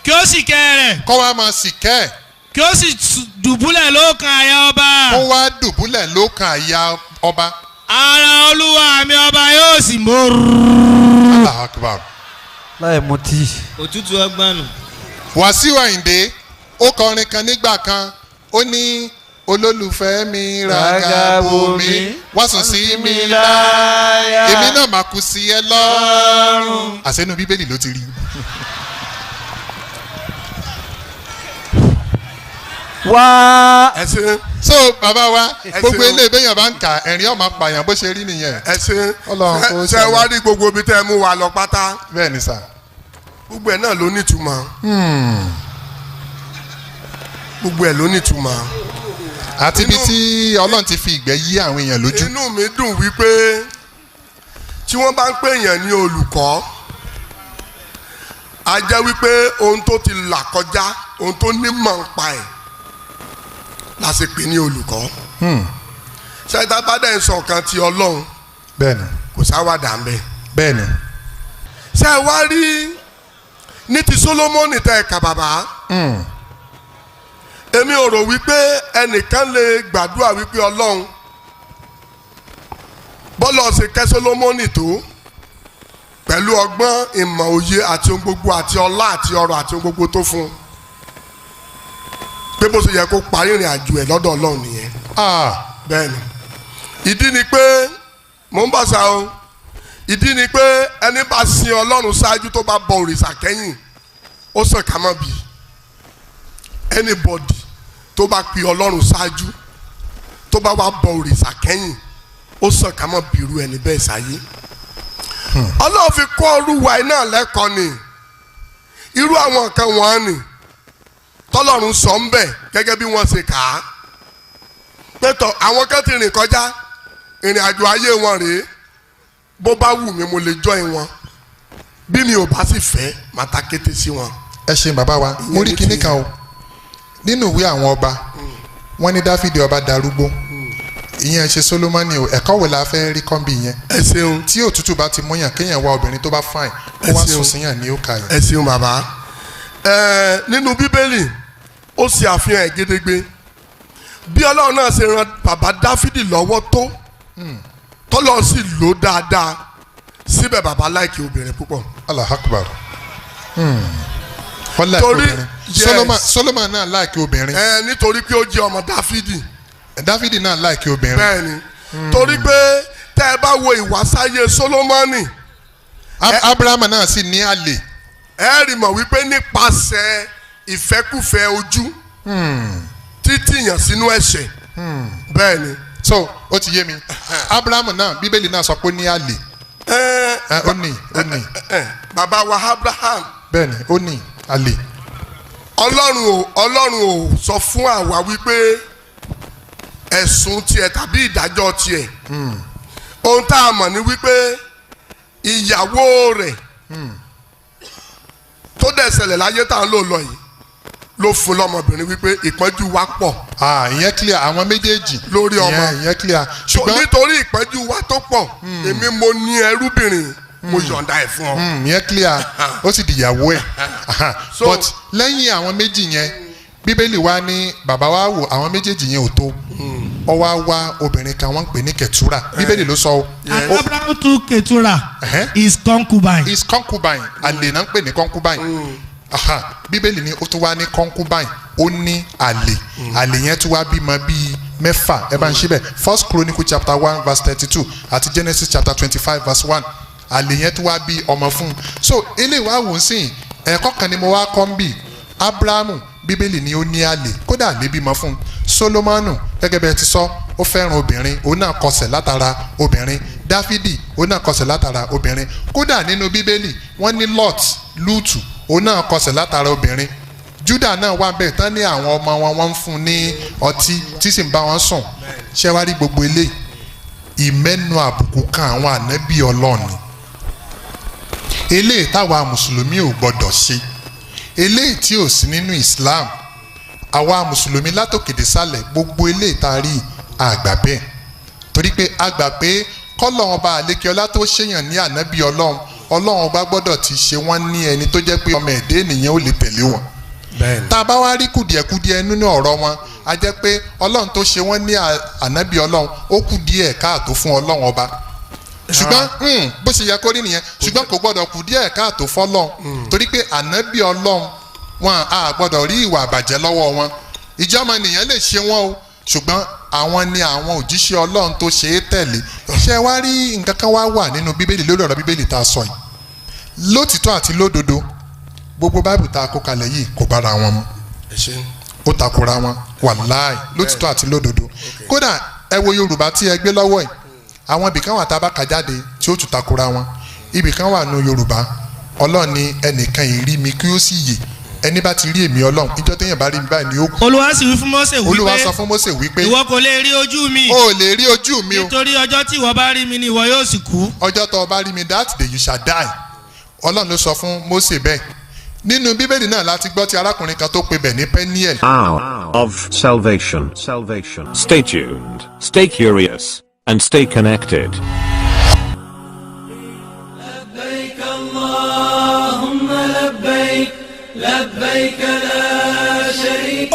kí ó sì kẹ́ rẹ̀. kọ́ wa máa sì kẹ́ ẹ̀. kí ó sì dùbúlẹ̀ lókàn àyà ọba. kó wá dùbúlẹ̀ lókàn àyà ọba. ara olúwa mi ọba yóò sì mòrú. Allahu Akbar. láì mutí. òtútù ọgbọ́nù. Wàsíù Àyìndé ó kọrin kan nígbà kan ó ní olólùfẹ́ mi ràgàbò mi wá sùn sí mi láyà èmi náà máa kú sí ẹ lọ́rùn. àṣẹnu bíbélì ló ti rí. wá. ẹ ṣe. so bàbá wa gbogbo ilé ìbéyàn bá ń kà ẹ̀rín ọmọ pààyàn bó ṣe rí nìyẹn. ẹ ṣe Ọlọ́run kò ṣe wá ní gbogbo ibi tẹ́ ẹ mú wa lọ pátá. bẹ́ẹ̀ ni sà. gbogbo ẹ̀ náà ló nítumọ̀. gbogbo ẹ̀ ló nítumọ̀. àti ibi tí Ọlọ́run ti fi ìgbẹ́ yí àwọn èèyàn lójú. inú mi dùn wípé tí wọ́n bá ń pè èèyàn ní olùkọ́ a jẹ́ wípé ohun tó ti là kọjá ohun tó nímọ̀ ń pa ẹ̀ la ṣe pè ní olùkọ́. ṣáìtà bá dẹ̀ ń sọ nǹkan ti Ọlọ́run. bẹ́ẹ̀ni. kò sáwàdà ń bẹ̀. bẹ́ẹ̀ni. ṣé ẹ wá rí ní ti Sólómọ́nì tẹ́ ẹ kà bàbá. èmi ò rò wípé ẹnìkan lè gbàdúrà wípé Ọlọ́run bọ́lọ̀ ṣe kẹ́ Sólómọ́nì tó pẹ̀lú ọgbọ́n ìmọ̀ òye àti ohun gbogbo àti ọlá àti ọrọ̀ àti ohun gbogbo tó fún un pé bó ṣe yẹ kó parí ìrìn àjò ẹ̀ lọ́dọ̀ Ọlọ́run nìyẹn. bẹ́ẹ̀ ni ìdí ni pé mò ń bọ̀ sá o ìdí ni pé ẹni bá sin Ọlọ́run ṣáájú tó bá bọ òrìṣà kẹ́yìn ó sàn ká mọ́ bí anybody tó bá pe Ọlọ́run ṣáájú tó bá wá bọ òrìṣà kẹ́yìn ó sàn ká mọ́ bí irú ẹni bẹ́ẹ̀ sáyé. Ọlọ́run fi kọ́ olúwa iná lẹ́kọ̀ọ́ ni irú àwọn nǹkan wọn ni tọ́lọ́run sọ ń bẹ̀ gẹ́gẹ́ bí wọ́n ṣe kà á pẹ̀tọ̀ àwọn kan ti rìn kọjá ìrìn àjò ayé wọn rèé bó bá wù mí mo lè join wọn bí mi ò bá sì fẹ́ máa ta kété sí wọn. ẹ ṣe bàbá wa mo rí kinní kan o nínú ìwé àwọn ọba wọ́n ní Dáfídì ọba darúgbó ìyẹn ṣe Sólómọ́nì o ẹ̀kọ́ wo la fẹ́ rí kọ́ńbì yẹn. ẹ ṣeun. tí òtútù bá ti múyàn kéèyàn wá obìnrin tó bá fine kó wá sùn síyàn ní òkà yẹn. ẹ ṣeun bàbá nínú bíbélì ó ṣe àfihàn ẹ̀ gédégbé bí ọlọ́run náà ṣe ran bàbá Dáfídì lọ́wọ́ tó tọ́lọ́ sì lò dáadáa síbẹ̀ bàbá láìkí obìnrin púpọ̀. Allahu Akbar. wọ́n láìkí obìnrin Solomon náà láìkí obìnrin. nítorí pé ó jẹ́ ọmọ Dáfídì. Dáfídì náà láìkí obìnrin. bẹ́ẹ̀ni torí pé tẹ́ ẹ bá wo ìwásáyé Solomoni. Abrahamu náà sì ní àlè. ẹ rí mọ̀ wípé nípasẹ̀ ìfẹ́kùfẹ́ ojú títí yàn sínú ẹ̀ṣẹ̀ bẹ́ẹ̀ni. so ó ti yé mi Abrahamu náà bíbélì náà sọ pé ó ní àlè. ó ní. bàbá wa Abraham. bẹ́ẹ̀ni ó ní àlè. Ọlọ́run ò sọ fún àwa wípé ẹ̀sùn tiẹ̀ tàbí ìdájọ́ tiẹ̀ ohun tá a mọ̀ ni wípé ìyàwó rẹ̀ tó dẹ̀ ṣẹlẹ̀ láyé tá a ń lò lọ yìí ló fún lọ́mọbìnrin wípé ìpọ́njú wa pọ̀. ìyẹn clear àwọn méjèèjì lórí ọmọ ìyẹn clear. ṣùgbọ́n nítorí ìpọ́njú wa tó pọ̀ èmi mo ní ẹrúbìnrin mo yọ̀ǹda ẹ̀ fún ọ. ìyẹn clear ó sì dìyàwó ẹ̀ but lẹ́yìn àwọn méjì yẹn bíbélì wa ní bàbá wa wò àwọn méjèèjì yẹn ò tó ó wá wá obìnrin kan wọ́n ń pè ní Ketura bíbélì ló sọ. Abraham took Ketura his concubine. his concubine àlè náà ń pè ní concubine bíbélì ni ó tún wá ní concubine ó ní àlè yẹn tún wá bímọ bíi mẹ́fà ẹ bá ń ṣe bẹ́ẹ̀ First Chronicle chapter 1 verse 32 àti Genesis chapter 25 verse 1 àlè yẹn tún wá bí ọmọ fún un so eléyìí wá wò ó sìn ẹ̀kọ́ kan ni mo wá kọ́ ń bì Abrahamu bíbélì ni ó ní àlè kódà àlè bímọ fún un Solomonu gẹ́gẹ́ bẹ́ẹ̀ ti sọ ó fẹ́ràn obìnrin òun náà kọsẹ̀ látara obìnrin Dáfídì òun náà kọsẹ̀ látara obìnrin kódà nínú bíbélì wọ́n ní Lúùtù òun náà kọsẹ̀ látara obìnrin Júdà náà wà bẹ́ẹ̀ tán ní àwọn ọmọ wọn wọ́n ń fún ní ọtí tí sì ń bá wọn sùn ṣé wá rí gbogbo eléyìí ìmẹ́nu àbùkù kan àwọn ànábì Ọlọ́run eléyìí táwa mùsùlùmí ò gbọdọ̀ ṣe eléyìí tí ò sí nínú Islam àwa mùsùlùmí látòkèdè sálẹ̀ gbogbo eléyìí tá a rí àgbà bẹ́ẹ̀ torí pé àgbà pé kọ́lọ́run ọba àlékeọlá tó ṣèyàn ní ànábì Ọlọ́run ọba gbọ́dọ̀ ti ṣe wọ́n ní ẹni tó jẹ́ pé ọmọ ẹ̀dẹ́ ènìyàn ò lè tẹ̀lé wọn. tá a bá wá rí kùdìẹ̀kudìẹ nínú ọ̀rọ̀ wọn a jẹ́ pé Ọlọ́run tó ṣe wọ́n ní ànábì Ọlọ́run ó kù díẹ̀ káàtó fún Ọlọ́run ọba ṣùgbọ́n bó ṣe yẹ kó rí nìyẹn ṣùgbọ́n kò gbọ́dọ̀ kù díẹ̀ káàtó fọ́lọ́run torí pé ànábì Ọlọ́run wọn a gbọ́dọ̀ rí ìwà àbàjẹ́ lọ́wọ́ wọn ìjọba nìyẹn lè ṣe wọn o ṣùgbọ́n àwọn ni àwọn òjíṣẹ́ Ọlọ́run tó ṣe é tẹ̀lé ṣé wá rí nǹkan kan wá wà nínú bíbélì lórí ọ̀rọ̀ bíbélì tá a sọ yìí lótìtọ́ àti lódodo gbogbo báìbù tá a kó kalẹ̀ yìí kò bára wọn mu ó takora wọn wàláì lótìtọ́ àti lódodo kódà ẹ wo Yorùbá tí ẹ gbé lọ́wọ́ yìí àwọn ibìkan wà tá a bá kà jáde tí ó tún takora wọn ibìkan wà nù Yorùbá Ọlọ́run ní ẹnìkan ìrí mi kí ó sì yè ẹni bá ti rí èmi Ọlọ́run ìjọ téèyàn bá rí mi báyìí ni ó kú. Olúwa sì wí fún Mósè wípé Olúwa sọ fún Mósè wípé ìwọ kò lè rí ojú mi. o lè rí ojú mi o. nítorí ọjọ́ tí ìwọ bá rí mi ni ìwọ yóò sì kú. ọjọ́ tó o bá rí mi that day you shall die. Ọlọ́run ló sọ fún Mósè bẹ́ẹ̀ nínú bíbélì náà láti gbọ́ ti arákùnrin kan tó pe bẹ̀ ní Peniel. Hour of salvation. Stay tuned, stay curious, and stay connected. لبيك اللهم لبيك لبيك لا شريك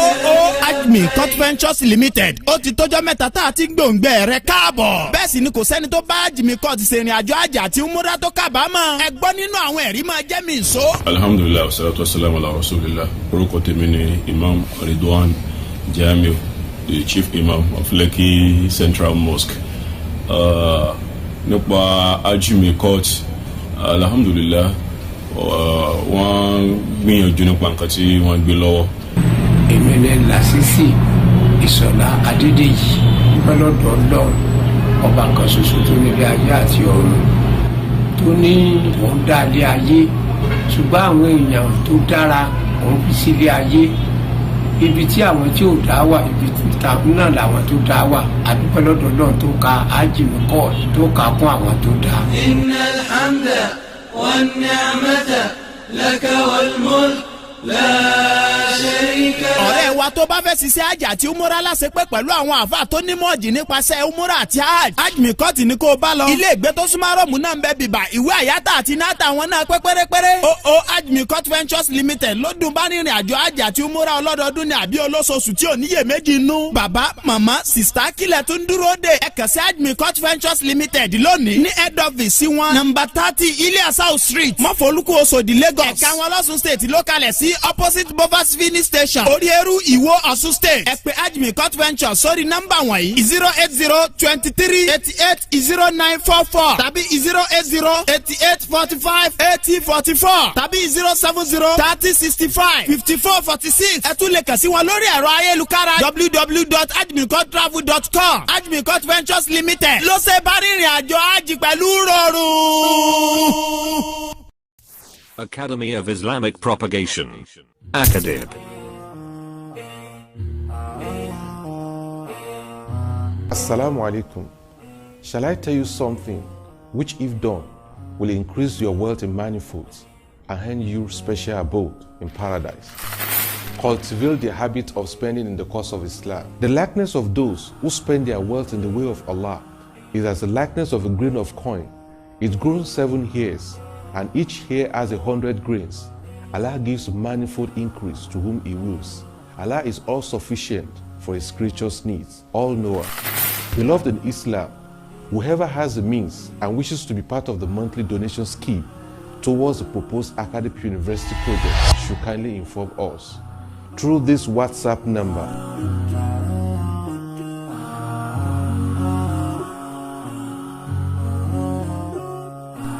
Ajmi Court Ventures Limited ó ti tọ́jọ́ mẹ́ta tá a ti gbòǹgbẹ rẹ̀ káàbọ̀. bẹ́ẹ̀ sì ni kò sẹ́ni tó bá Ajmi Court ṣèrìn àjò àjà àti múra tó kábàámọ̀. ẹ gbọ́ nínú àwọn ẹ̀rí máa jẹ́ mi ìṣó. alhamdulilayi wasalaatu wasalaamu ala rasulillah orúkọ tèmi ni Imam Ridwan Jamiu the chief imam of Lekki Central Mosque nípa Ajmi Court alhamdulilayi wọ́n gbìyànjú nípa nǹkan tí wọ́n gbé lọ́wọ́. èmi ní Lásìsì Ìṣọ̀lá Adédèjì pẹ́lọ́dọ̀ Ọlọ́run ọba kan ṣoṣo tó nílé ayé àti ọ̀run tó ní òun dá ilé ayé ṣùgbọ́n àwọn èèyàn tó dára òun fi sílé ayé ibi tí àwọn tí ò dá wà ibi náà làwọn tó dá wà àdúpẹ́ lọ́dọ̀ Ọlọ́run tó ka ájìmíkọ́ tó ka kún àwọn tó dá. innal hamda wan ni'mata laka wal mulk la sharika lak. ọ̀rẹ́ wa tó bá fẹ́ ṣiṣẹ́ àjì àti umura láṣepẹ́ pẹ̀lú àwọn àfáà tó ní mọ́ọ̀jì nípasẹ̀ umura àti hajj Ajmicot ní kó o bá lọ. ilé ìgbé tó súnmọ́ Rọ́ọ̀mù náà ń bẹ bìbà ìwé àyátà àti náàtà wọn náà pé pérépéré. Ajmicot Ventures Limited ló dùn bá rìnrìn àjò àjì àti umura ọlọ́dọọdún ní àbí olóṣooṣù tí ò níyè méjì nú. bàbá màmá sista kílẹ̀ tó ń dúró dè ẹ kàn sí Ajmicot Ventures Limited lónìí ní head office sí wọn. number 30 Ilias South Street mọ́fọ́lùkù Òṣòdì Lagos. ẹ̀ka wọn lọ́sùn state ló kalẹ̀ sí opposite Bovas filling station orí ẹrú Ìwó Ọ̀ṣun state. ẹ pè Ajmicot Ventures sórí nọ́mbà wọ̀nyí 08023880944 tàbí 08088458044 tàbí 07030655446. ẹ tún lè kàn sí wọn lórí ẹ̀rọ ayélujára www.ajmicottravel.com. Ajmicot Ventures Limited ló ṣe bá rìnrìn àjò àjì pẹ̀lú rọrùn. Academy of Islamic Propagation. Acadib. Assalamu alaikum. Shall I tell you something which, if done, will increase your wealth in manifolds and hand you special abode in paradise? Cultivate the habit of spending in the cause of Islam. The likeness of those who spend their wealth in the way of Allah is as the likeness of a grain of coin. It grows 7 hairs, and each hair has 100 grains. Allah gives manifold increase to whom He wills. Allah is all sufficient for His creatures' needs, all-knower. Beloved in Islam, whoever has the means and wishes to be part of the monthly donation scheme towards the proposed academic university project should kindly inform us through this WhatsApp number.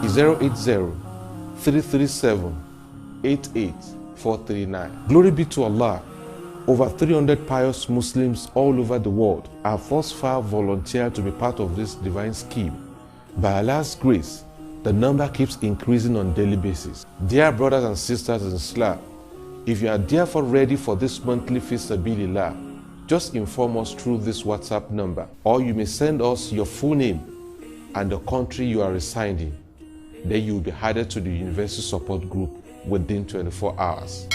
Is 080-337-88439. Glory be to Allah. Over 300 pious Muslims all over the world have thus far volunteered to be part of this divine scheme. By Allah's grace, the number keeps increasing on a daily basis. Dear brothers and sisters in Islam, if you are therefore ready for this monthly Fi Sabilillah, just inform us through this WhatsApp number, or you may send us your full name and the country you are residing. Then you will be added to the university support group within 24 hours.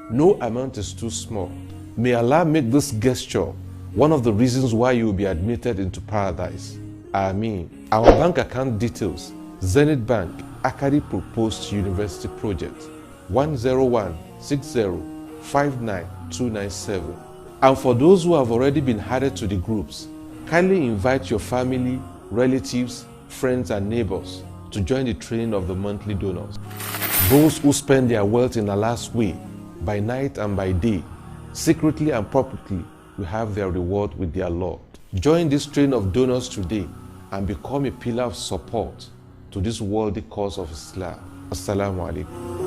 No amount is too small. May Allah make this gesture one of the reasons why you will be admitted into paradise. Ameen. Our bank account details: Zenith Bank, Akari Proposed University Project, 10160599297. And for those who have already been added to the groups, kindly invite your family, relatives, friends, and neighbors to join the training of the monthly donors. Those who spend their wealth in Allah's way, by night and by day, secretly and publicly, will have their reward with their Lord. Join this train of donors today and become a pillar of support to this worthy cause of Islam. Assalamu alaikum.